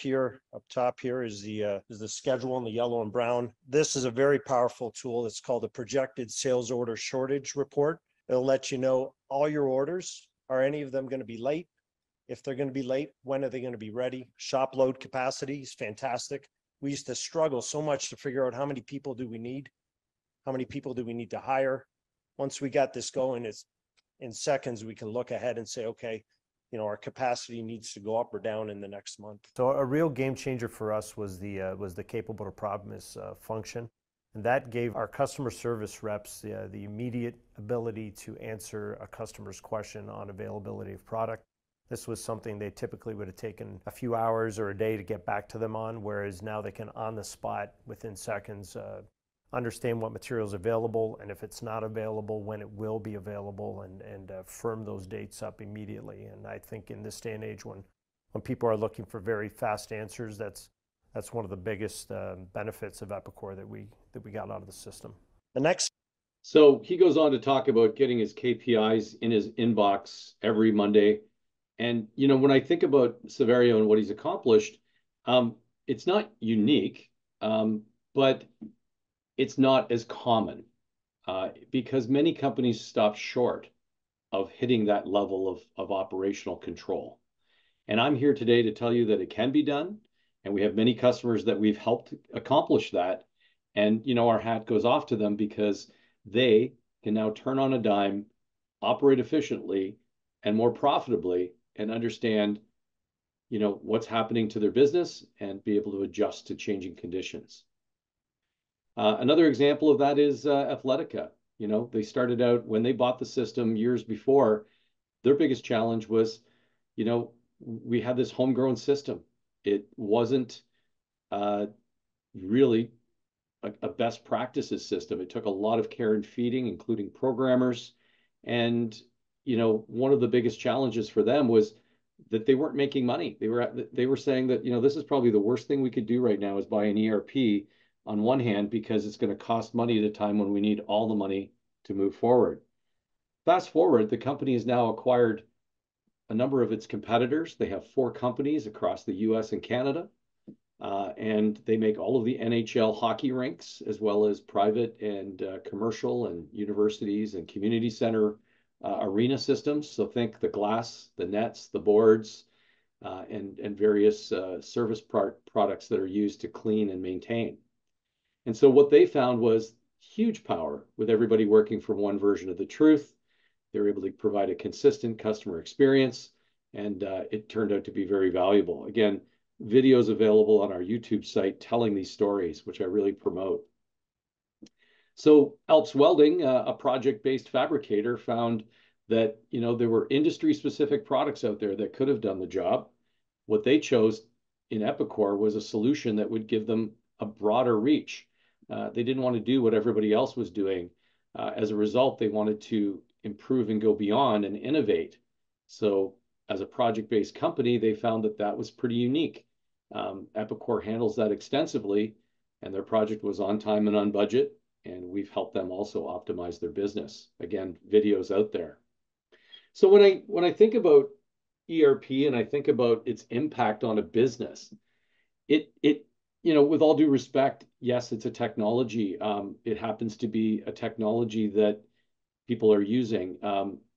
Speaker 11: top here is the schedule in the yellow and brown. This is a very powerful tool. It's called a projected sales order shortage report. It'll let you know all your orders. Are any of them going to be late? If they're going to be late, when are they going to be ready? Shop load capacity is fantastic. We used to struggle so much to figure out how many people do we need? How many people do we need to hire? Once we got this going, it's in seconds, we can look ahead and say, okay, our capacity needs to go up or down in the next month. So a real game changer for us was the capable to promise function. And that gave our customer service reps the immediate ability to answer a customer's question on availability of product. This was something they typically would have taken a few hours or a day to get back to them on, whereas now they can, on the spot, within seconds, understand what material is available, and if it's not available, when it will be available, and firm those dates up immediately. And I think in this day and age, when people are looking for very fast answers, that's one of the biggest benefits of Epicor that we got out of the system. The next.
Speaker 2: So he goes on to talk about getting his KPIs in his inbox every Monday. And, when I think about Severio and what he's accomplished, it's not unique, but it's not as common because many companies stop short of hitting that level of operational control. And I'm here today to tell you that it can be done. And we have many customers that we've helped accomplish that. And, our hat goes off to them because they can now turn on a dime, operate efficiently and more profitably, and understand, what's happening to their business and be able to adjust to changing conditions. Another example of that is Athletica. You know, they started out when they bought the system years before, their biggest challenge was, you know, we had this homegrown system. It wasn't really a best practices system. It took a lot of care and feeding, including programmers. And, you know, one of the biggest challenges for them was that they weren't making money. They were saying that, you know, this is probably the worst thing we could do right now is buy an ERP on one hand, because it's going to cost money at a time when we need all the money to move forward. Fast forward, the company has now acquired a number of its competitors. They have 4 companies across the US and Canada. And they make all of the NHL hockey rinks, as well as private and commercial and universities and community center arena systems. So think the glass, the nets, the boards, and various service products that are used to clean and maintain. And so what they found was huge power with everybody working from one version of the truth. They were able to provide a consistent customer experience, and it turned out to be very valuable. Again, videos available on our YouTube site telling these stories, which I really promote. So Alps Welding, a project-based fabricator, found that, you know, there were industry-specific products out there that could have done the job. What they chose in Epicor was a solution that would give them a broader reach. They didn't want to do what everybody else was doing. As a result, they wanted to improve and go beyond and innovate. So as a project-based company, they found that that was pretty unique. Epicor handles that extensively, and their project was on time and on budget, and we've helped them also optimize their business. Again, videos out there. So when I think about ERP and I think about its impact on a business, it you know, with all due respect, yes, it's a technology. It happens to be a technology that people are using.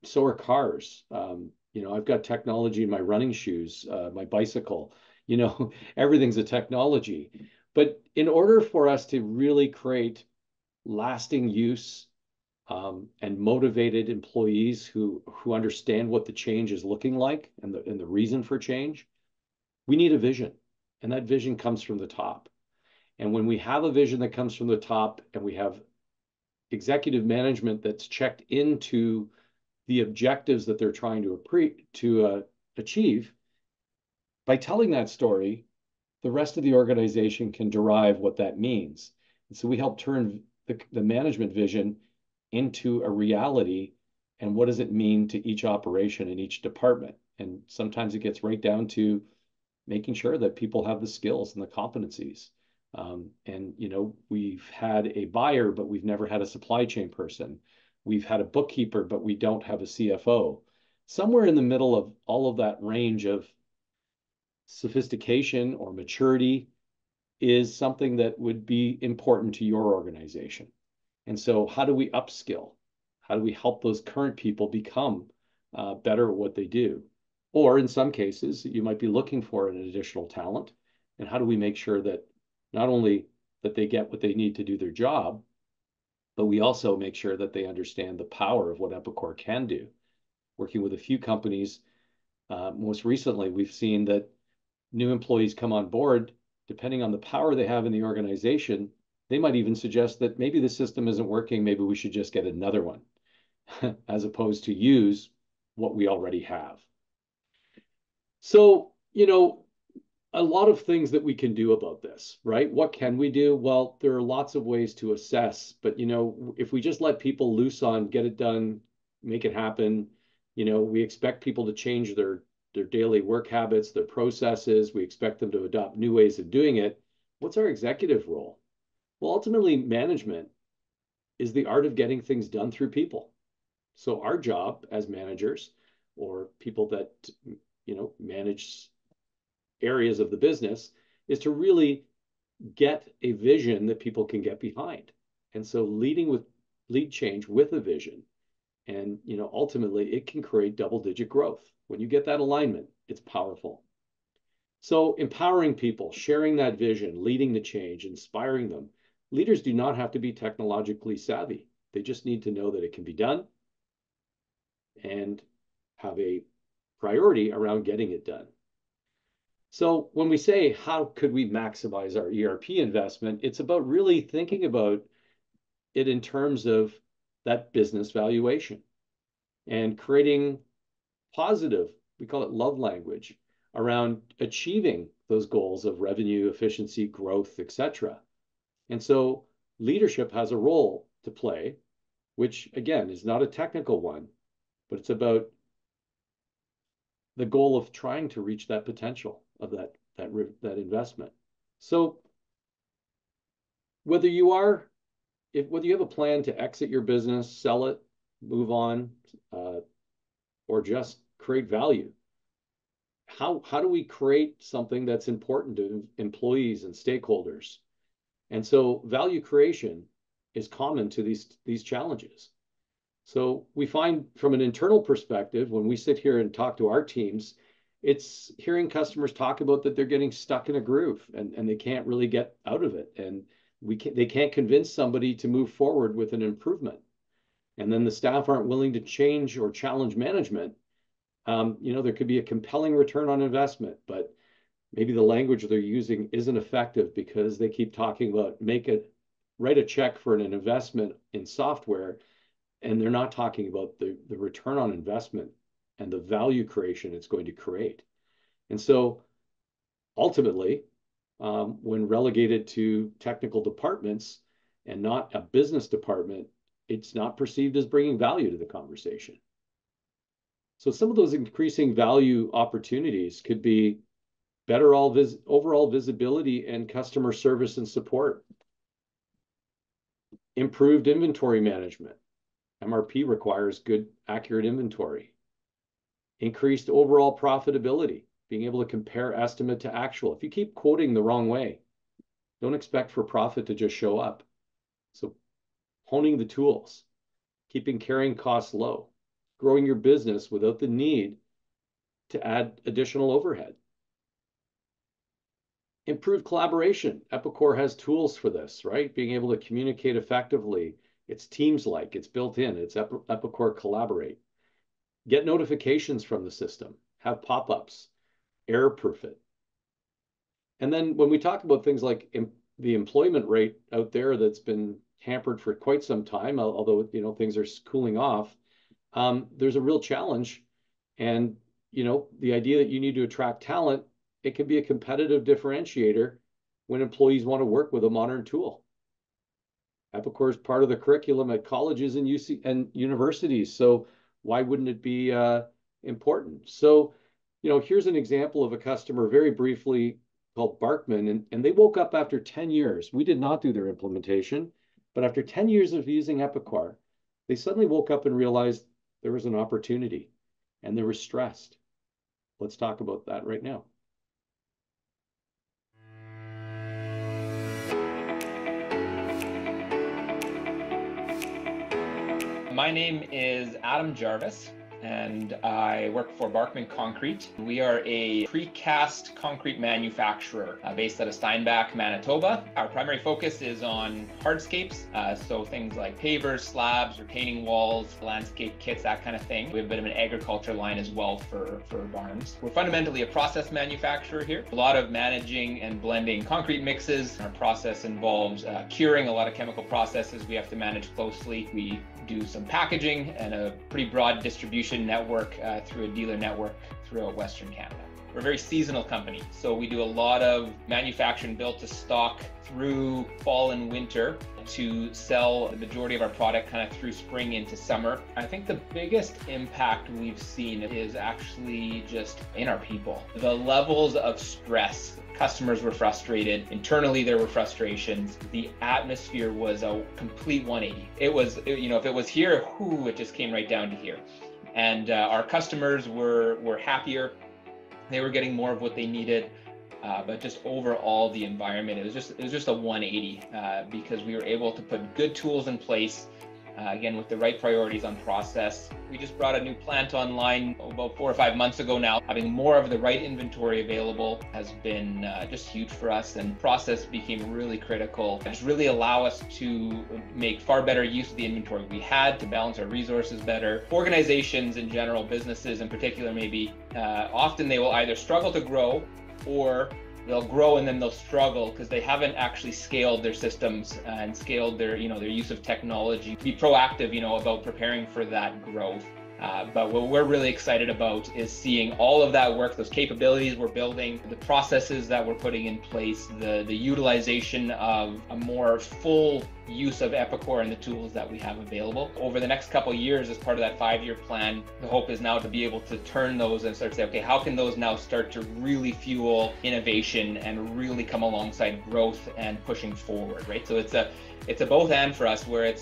Speaker 2: So are cars. You know, I've got technology in my running shoes, my bicycle, you know, everything's a technology. But in order for us to really create lasting use and motivated employees who understand what the change is looking like and the reason for change, we need a vision. And that vision comes from the top. And when we have a vision that comes from the top and we have executive management that's checked into the objectives that they're trying to achieve, by telling that story, the rest of the organization can derive what that means. And so we help turn the management vision into a reality. And what does it mean to each operation and each department? And sometimes it gets right down to making sure that people have the skills and the competencies. And, you know, we've had a buyer, but we've never had a supply chain person. We've had a bookkeeper, but we don't have a CFO. Somewhere in the middle of all of that range of sophistication or maturity is something that would be important to your organization. And so how do we upskill? How do we help those current people become better at what they do? Or in some cases, you might be looking for an additional talent. And how do we make sure that not only that they get what they need to do their job, but we also make sure that they understand the power of what Epicor can do. Working with a few companies, most recently, we've seen that new employees come on board, depending on the power they have in the organization, they might even suggest that maybe the system isn't working, maybe we should just get another one, as opposed to use what we already have. So, you know, a lot of things that we can do about this, right? What can we do? Well, there are lots of ways to assess, but, you know, if we just let people loose on get it done, make it happen, you know, we expect people to change their daily work habits, their processes. We expect them to adopt new ways of doing it. What's our executive role? Well, ultimately, management is the art of getting things done through people. So our job as managers or people that, you know, manage areas of the business is to really get a vision that people can get behind. And so lead change with a vision. And, you know, ultimately it can create double-digit growth. When you get that alignment, it's powerful. So empowering people, sharing that vision, leading the change, inspiring them. Leaders do not have to be technologically savvy. They just need to know that it can be done and have a priority around getting it done. So when we say, how could we maximize our ERP investment? It's about really thinking about it in terms of that business valuation and creating positive, we call it love language, around achieving those goals of revenue, efficiency, growth, etc. And so leadership has a role to play, which again is not a technical one, but it's about the goal of trying to reach that potential of that investment. So whether you have a plan to exit your business, sell it, move on, or just create value, how do we create something that's important to employees and stakeholders? And so value creation is common to these challenges. So we find from an internal perspective, when we sit here and talk to our teams, it's hearing customers talk about that they're getting stuck in a groove and they can't really get out of it. And they can't convince somebody to move forward with an improvement. And then the staff aren't willing to change or challenge management. There could be a compelling return on investment, but maybe the language they're using isn't effective because they keep talking about write a check for an investment in software, and they're not talking about the return on investment and the value creation it's going to create. And so ultimately, when relegated to technical departments and not a business department, it's not perceived as bringing value to the conversation. So some of those increasing value opportunities could be better overall visibility and customer service and support, improved inventory management. MRP requires good, accurate inventory. Increased overall profitability, being able to compare estimate to actual. If you keep quoting the wrong way, don't expect for profit to just show up. So honing the tools, keeping carrying costs low, growing your business without the need to add additional overhead. Improved collaboration. Epicor has tools for this, right? Being able to communicate effectively. It's Teams-like, it's built in, it's Epicor Collaborate. Get notifications from the system, have pop-ups, error-proof it. And then when we talk about things like the employment rate out there that's been hampered for quite some time, although things are cooling off, there's a real challenge. And the idea that you need to attract talent, it can be a competitive differentiator when employees want to work with a modern tool. Epicor is part of the curriculum at colleges and universities, so why wouldn't it be important? So, here's an example of a customer very briefly called Barkman, and they woke up after 10 years. We did not do their implementation, but after 10 years of using Epicor, they suddenly woke up and realized there was an opportunity, and they were stressed. Let's talk about that right now.
Speaker 12: My name is Adam Jarvis, and I work for Barkman Concrete. We are a precast concrete manufacturer based out of Steinbach, Manitoba. Our primary focus is on hardscapes, so things like pavers, slabs, retaining walls, landscape kits, that kind of thing. We have a bit of an agriculture line as well for barns. We're fundamentally a process manufacturer here. A lot of managing and blending concrete mixes. Our process involves curing, a lot of chemical processes we have to manage closely. We do some packaging and a pretty broad distribution network through a dealer network throughout Western Canada. We're a very seasonal company, so we do a lot of manufacturing built to stock through fall and winter to sell the majority of our product kind of through spring into summer. I think the biggest impact we've seen is actually just in our people. The levels of stress. Customers were frustrated. Internally, there were frustrations. The atmosphere was a complete 180. It was, if it was here, it just came right down to here. And our customers were happier. They were getting more of what they needed. But just overall, the environment, it was just a 180 because we were able to put good tools in place. Again, with the right priorities on process. We just brought a new plant online about 4 or 5 months ago now. Having more of the right inventory available has been just huge for us, and process became really critical. It's really allow us to make far better use of the inventory we had to balance our resources better. Organizations in general, businesses in particular maybe, often they will either struggle to grow or they'll grow and then they'll struggle because they haven't actually scaled their systems and scaled their, their use of technology. Be proactive, about preparing for that growth. But what we're really excited about is seeing all of that work, those capabilities we're building, the processes that we're putting in place, the utilization of a more full use of Epicor and the tools that we have available. Over the next couple of years, as part of that 5-year plan, the hope is now to be able to turn those and start to say, okay, how can those now start to really fuel innovation and really come alongside growth and pushing forward, right? So it's a both and for us, where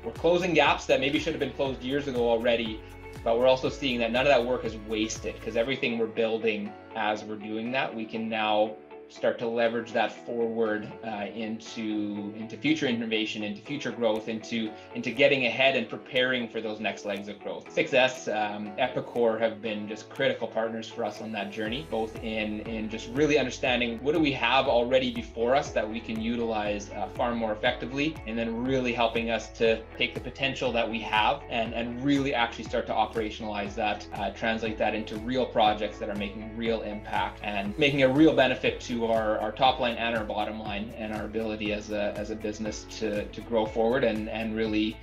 Speaker 12: we're closing gaps that maybe should have been closed years ago already, but we're also seeing that none of that work is wasted, because everything we're building as we're doing that, we can now start to leverage that forward into future innovation, into future growth, into getting ahead and preparing for those next legs of growth. SixS, Epicor have been just critical partners for us on that journey, both in just really understanding what do we have already before us that we can utilize far more effectively, and then really helping us to take the potential that we have and really actually start to operationalize that, translate that into real projects that are making real impact and making a real benefit to our top line and our bottom line, and our ability as a business to grow forward and really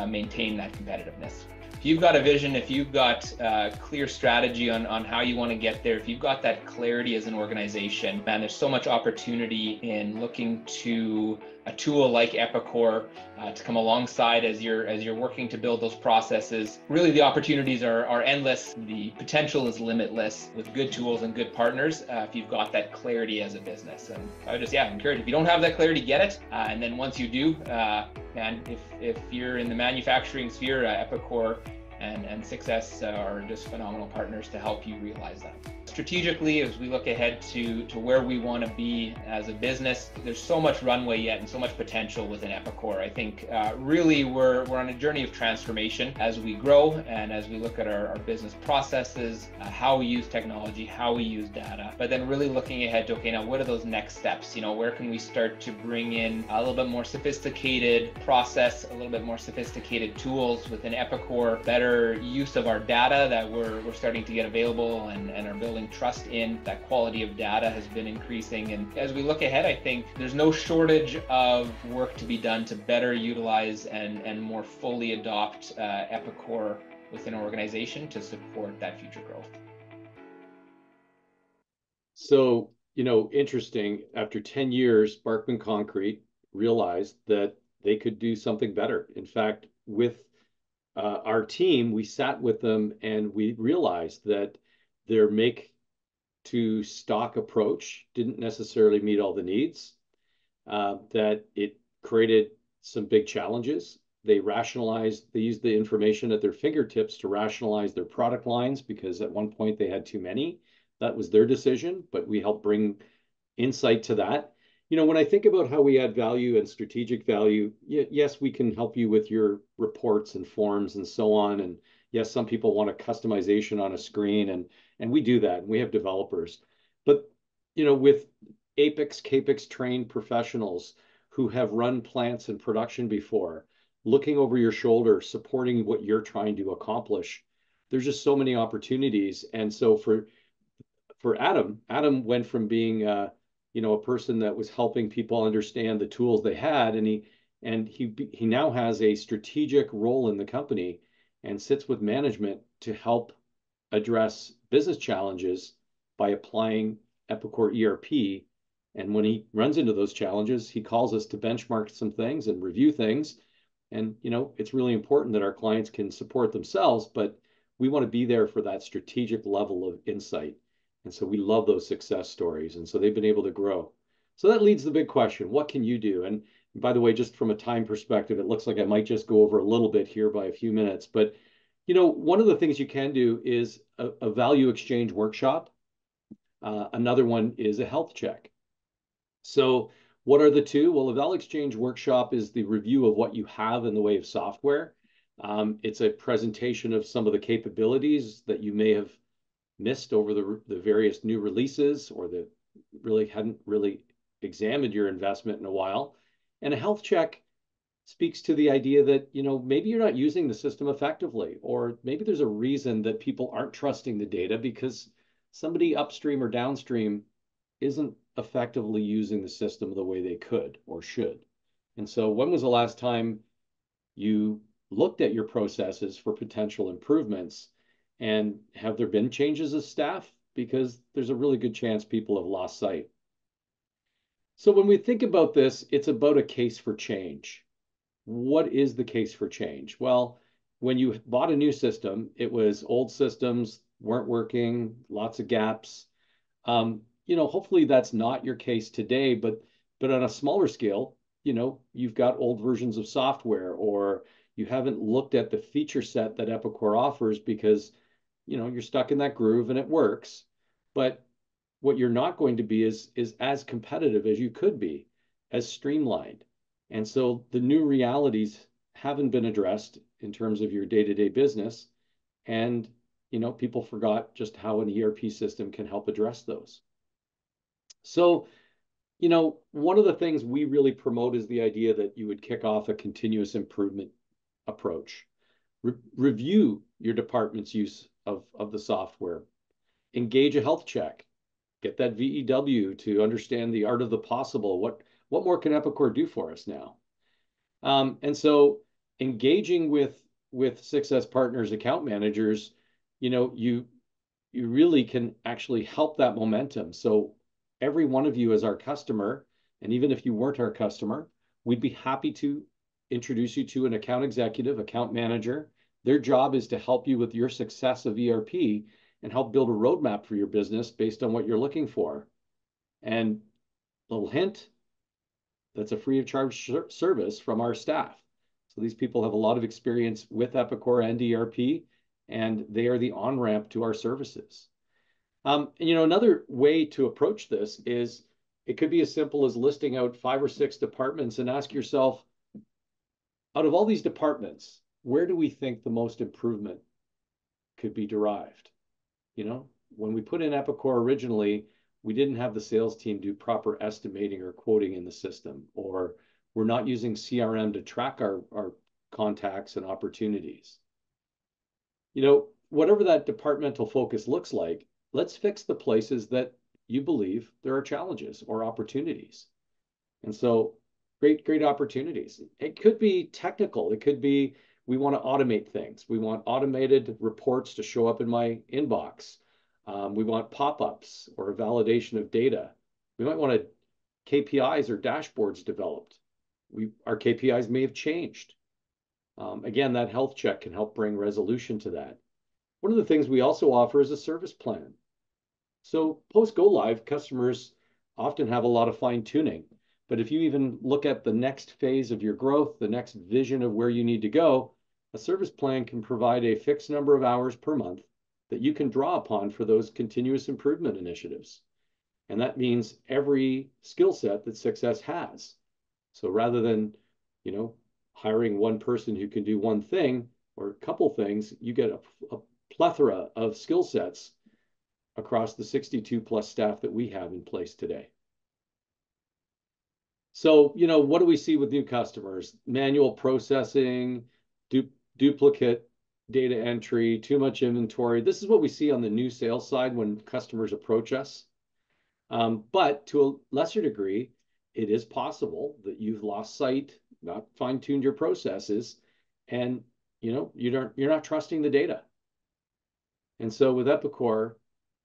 Speaker 12: maintain that competitiveness. If you've got a vision, if you've got a clear strategy on how you want to get there, if you've got that clarity as an organization, man, there's so much opportunity in looking to a tool like Epicor to come alongside as you're working to build those processes. Really, the opportunities are endless. The potential is limitless with good tools and good partners if you've got that clarity as a business. And I would just, encourage, if you don't have that clarity, get it. And then once you do, man, if you're in the manufacturing sphere, Epicor and SixS are just phenomenal partners to help you realize that. Strategically, as we look ahead to where we want to be as a business, there's so much runway yet and so much potential within Epicor. I think really we're on a journey of transformation as we grow and as we look at our business processes, how we use technology, how we use data, but then really looking ahead to, okay, now what are those next steps? Where can we start to bring in a little bit more sophisticated process, a little bit more sophisticated tools within Epicor, better use of our data that we're starting to get available and are building trust in. That quality of data has been increasing, and as we look ahead, I think there's no shortage of work to be done to better utilize and more fully adopt Epicor within our organization to support that future growth.
Speaker 2: So, interesting, after 10 years, Barkman Concrete realized that they could do something better. In fact, with our team, we sat with them and we realized that their make to stock approach didn't necessarily meet all the needs, that it created some big challenges. They used the information at their fingertips to rationalize their product lines, because at one point they had too many. That was their decision, but we helped bring insight to that. When I think about how we add value and strategic value, yes, we can help you with your reports and forms and so on. And yes, some people want a customization on a screen, and we do that. We have developers. But, with Apex, Capex trained professionals who have run plants in production before, looking over your shoulder, supporting what you're trying to accomplish, there's just so many opportunities. And so for Adam went from being a person that was helping people understand the tools they had, and he now has a strategic role in the company and sits with management to help address business challenges by applying Epicor ERP. And when he runs into those challenges, he calls us to benchmark some things and review things. And it's really important that our clients can support themselves, but we want to be there for that strategic level of insight. And so we love those success stories. And so they've been able to grow. So that leads to the big question: what can you do? And by the way, just from a time perspective, it looks like I might just go over a little bit here by a few minutes. But, one of the things you can do is a value exchange workshop. Another one is a health check. So what are the two? Well, a value exchange workshop is the review of what you have in the way of software. It's a presentation of some of the capabilities that you may have missed over the various new releases, or that really hadn't really examined your investment in a while. And a health check speaks to the idea that, maybe you're not using the system effectively, or maybe there's a reason that people aren't trusting the data because somebody upstream or downstream isn't effectively using the system the way they could or should. And so when was the last time you looked at your processes for potential improvements? And have there been changes of staff? Because there's a really good chance people have lost sight. So when we think about this, it's about a case for change. What is the case for change? Well, when you bought a new system, it was old systems weren't working, lots of gaps. Hopefully that's not your case today, but on a smaller scale, you've got old versions of software, or you haven't looked at the feature set that Epicor offers because, you're stuck in that groove and it works. But what you're not going to be is as competitive as you could be, as streamlined. And so the new realities haven't been addressed in terms of your day-to-day business. And, people forgot just how an ERP system can help address those. So, one of the things we really promote is the idea that you would kick off a continuous improvement approach. Review your department's use of the software. Engage a health check. Get that VEW to understand the art of the possible. What more can Epicor do for us now? And so engaging with SixS Partners account managers, you really can actually help that momentum. So every one of you as our customer, and even if you weren't our customer, we'd be happy to introduce you to an account executive, account manager. Their job is to help you with your success of ERP and help build a roadmap for your business based on what you're looking for. And little hint, that's a free of charge service from our staff. So these people have a lot of experience with Epicor and ERP, and they are the on-ramp to our services. Another way to approach this is it could be as simple as listing out 5 or 6 departments and ask yourself, out of all these departments, where do we think the most improvement could be derived? When we put in Epicor originally, we didn't have the sales team do proper estimating or quoting in the system, or we're not using CRM to track our contacts and opportunities. Whatever that departmental focus looks like, let's fix the places that you believe there are challenges or opportunities. And so great opportunities. It could be technical. It could be we want to automate things. We want automated reports to show up in my inbox. We want pop-ups or a validation of data. We might want KPIs or dashboards developed. Our KPIs may have changed. Again, that health check can help bring resolution to that. One of the things we also offer is a service plan. So post go live, customers often have a lot of fine tuning. But if you even look at the next phase of your growth, the next vision of where you need to go, a service plan can provide a fixed number of hours per month that you can draw upon for those continuous improvement initiatives. And that means every skill set that SixS has. So rather than, hiring one person who can do one thing or a couple things, you get a plethora of skill sets across the 62 plus staff that we have in place today. So, what do we see with new customers? Manual processing, duplicate data entry, too much inventory. This is what we see on the new sales side when customers approach us. But to a lesser degree, it is possible that you've lost sight, not fine-tuned your processes, and you're not trusting the data. And so with Epicor,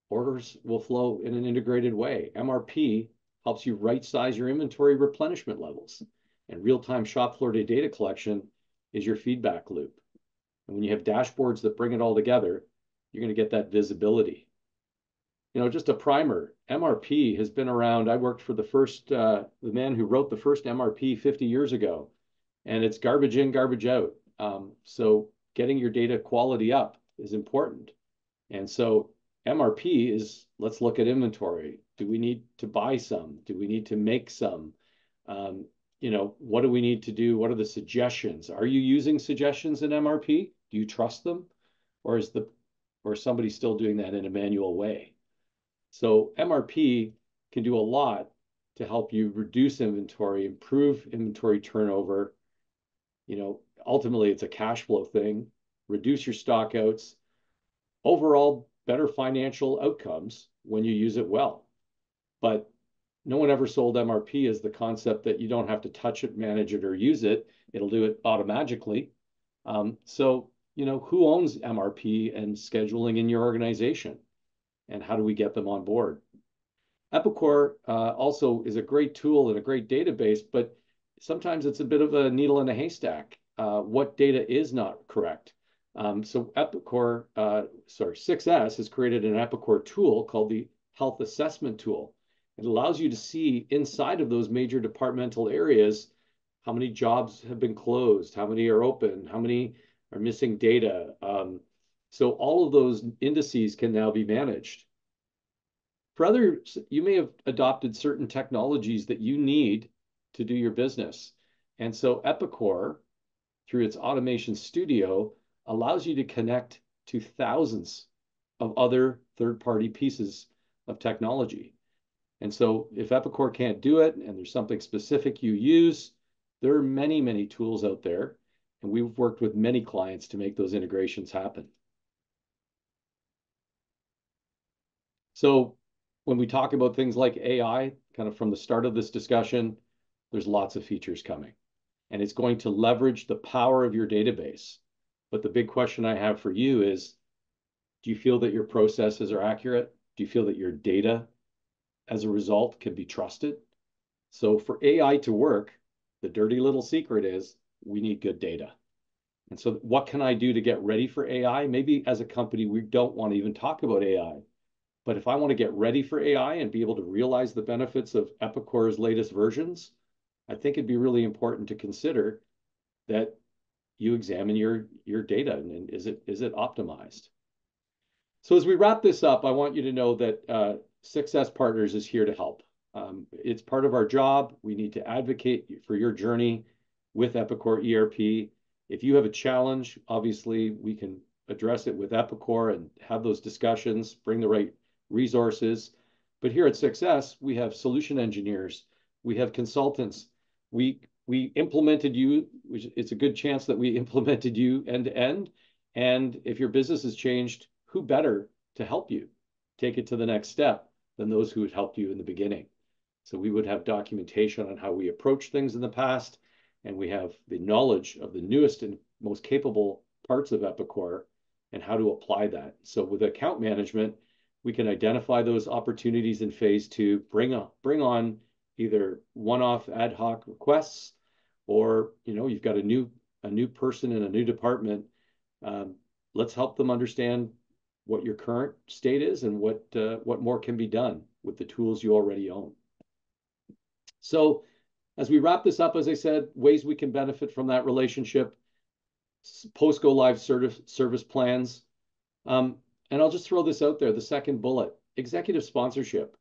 Speaker 2: orders will flow in an integrated way. MRP helps you right-size your inventory replenishment levels, and real-time shop floor data collection is your feedback loop. And when you have dashboards that bring it all together, you're going to get that visibility. Just a primer, MRP has been around. I worked for the man who wrote the first MRP 50 years ago, and it's garbage in, garbage out. So getting your data quality up is important. And so MRP is, let's look at inventory. Do we need to buy some? Do we need to make some? What do we need to do? What are the suggestions? Are you using suggestions in MRP? Do you trust them? Or is somebody still doing that in a manual way? So MRP can do a lot to help you reduce inventory, improve inventory turnover. Ultimately, it's a cash flow thing, reduce your stockouts, overall better financial outcomes when you use it well. but no one ever sold MRP as the concept that you don't have to touch it, manage it, or use it. It'll do it automatically. So, who owns MRP and scheduling in your organization? And how do we get them on board? Epicor also is a great tool and a great database, but sometimes it's a bit of a needle in a haystack. What data is not correct? So SixS has created an Epicor tool called the Health Assessment Tool. It allows you to see inside of those major departmental areas how many jobs have been closed, how many are open, how many are missing data. So all of those indices can now be managed. For others, you may have adopted certain technologies that you need to do your business. And so Epicor, through its Automation Studio, allows you to connect to thousands of other third-party pieces of technology. And so if Epicor can't do it and there's something specific you use, there are many, many tools out there. And we've worked with many clients to make those integrations happen. So when we talk about things like AI, kind of from the start of this discussion, there's lots of features coming. And it's going to leverage the power of your database. But the big question I have for you is, do you feel that your processes are accurate? Do you feel that your data, as a result, can be trusted? So for AI to work, the dirty little secret is we need good data. And so what can I do to get ready for AI? Maybe as a company, we don't want to even talk about AI. But if I want to get ready for AI and be able to realize the benefits of Epicor's latest versions, I think it'd be really important to consider that you examine your data and is it optimized? So as we wrap this up, I want you to know that SixS Partners is here to help. It's part of our job. We need to advocate for your journey with Epicor ERP. If you have a challenge, obviously we can address it with Epicor and have those discussions, bring the right resources. But here at SixS, we have solution engineers, we have consultants. We implemented you, which it's a good chance that we implemented you end to end. And if your business has changed, who better to help you take it to the next step than those who had helped you in the beginning? So we would have documentation on how we approach things in the past, and we have the knowledge of the newest and most capable parts of Epicor and how to apply that. So with account management, we can identify those opportunities in phase 2, bring on either one-off ad hoc requests, or you've got a new person in a new department. Let's help them understand what your current state is and what more can be done with the tools you already own. So as we wrap this up, as I said, ways we can benefit from that relationship, post-go live service plans. And I'll just throw this out there, the second bullet, executive sponsorship.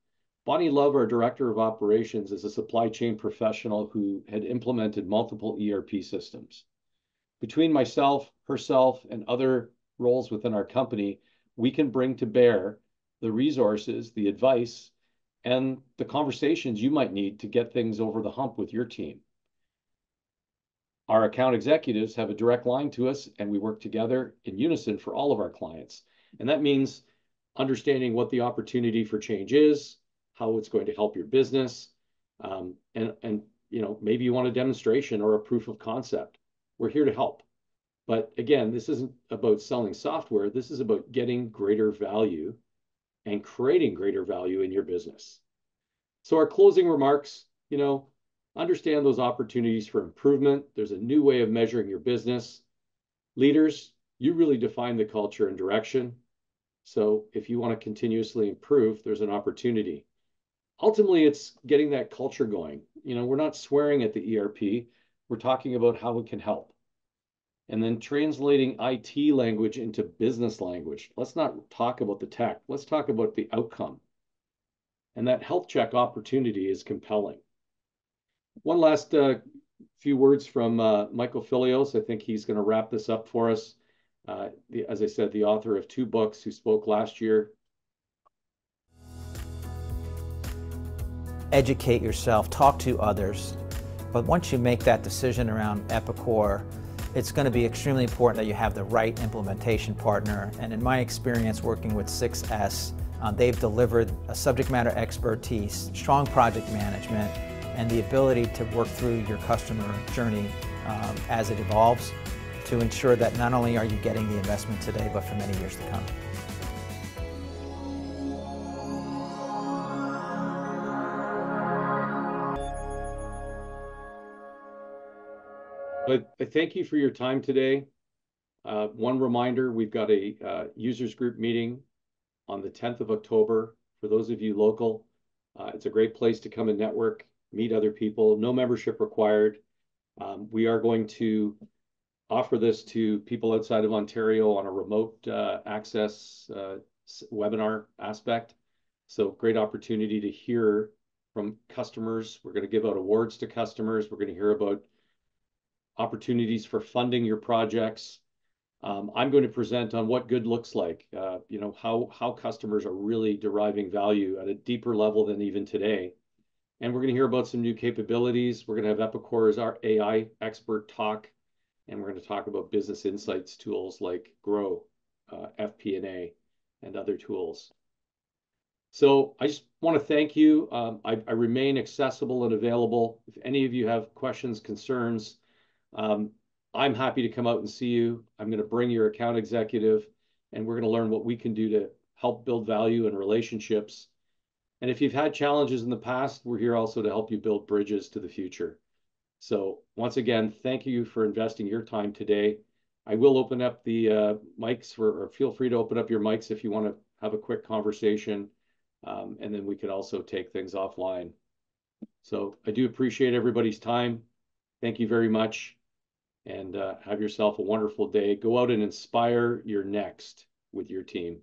Speaker 2: Bonnie Love, our director of operations, is a supply chain professional who had implemented multiple ERP systems. Between myself, herself, and other roles within our company, we can bring to bear the resources, the advice, and the conversations you might need to get things over the hump with your team. Our account executives have a direct line to us, and we work together in unison for all of our clients. And that means understanding what the opportunity for change is, how it's going to help your business, and maybe you want a demonstration or a proof of concept. We're here to help. But again, this isn't about selling software. This is about getting greater value and creating greater value in your business. So our closing remarks, understand those opportunities for improvement. There's a new way of measuring your business. Leaders, you really define the culture and direction. So if you want to continuously improve, there's an opportunity. Ultimately, it's getting that culture going. We're not swearing at the ERP. We're talking about how it can help. And then translating IT language into business language. Let's not talk about the tech. Let's talk about the outcome. And that health check opportunity is compelling. One last few words from Michael Filios. I think he's going to wrap this up for us. As I said, the author of 2 books who spoke last year.
Speaker 13: Educate yourself, talk to others. But once you make that decision around Epicor, it's going to be extremely important that you have the right implementation partner. And in my experience working with SixS, They've delivered a subject matter expertise, strong project management, and the ability to work through your customer journey as it evolves to ensure that not only are you getting the investment today, but for many years to come.
Speaker 2: But I thank you for your time today. One reminder, we've got a users group meeting on the 10th of October. For those of you local, it's a great place to come and network, meet other people, no membership required. We are going to offer this to people outside of Ontario on a remote access webinar aspect. So great opportunity to hear from customers. We're going to give out awards to customers. We're going to hear about opportunities for funding your projects. I'm going to present on what good looks like, you know, how customers are really deriving value at a deeper level than even today. And we're going to hear about some new capabilities. We're going to have Epicor as our AI expert talk, and we're going to talk about business insights tools like Grow, FP&A, and other tools. So I just want to thank you. I remain accessible and available. If any of you have questions, concerns, I'm happy to come out and see you. I'm going to bring your account executive, and we're going to learn what we can do to help build value and relationships. And if you've had challenges in the past, we're here also to help you build bridges to the future. So once again, thank you for investing your time today. I will open up the mics or feel free to open up your mics if you want to have a quick conversation. And then we could also take things offline. So I do appreciate everybody's time. Thank you very much. And have yourself a wonderful day. Go out and inspire your next with your team.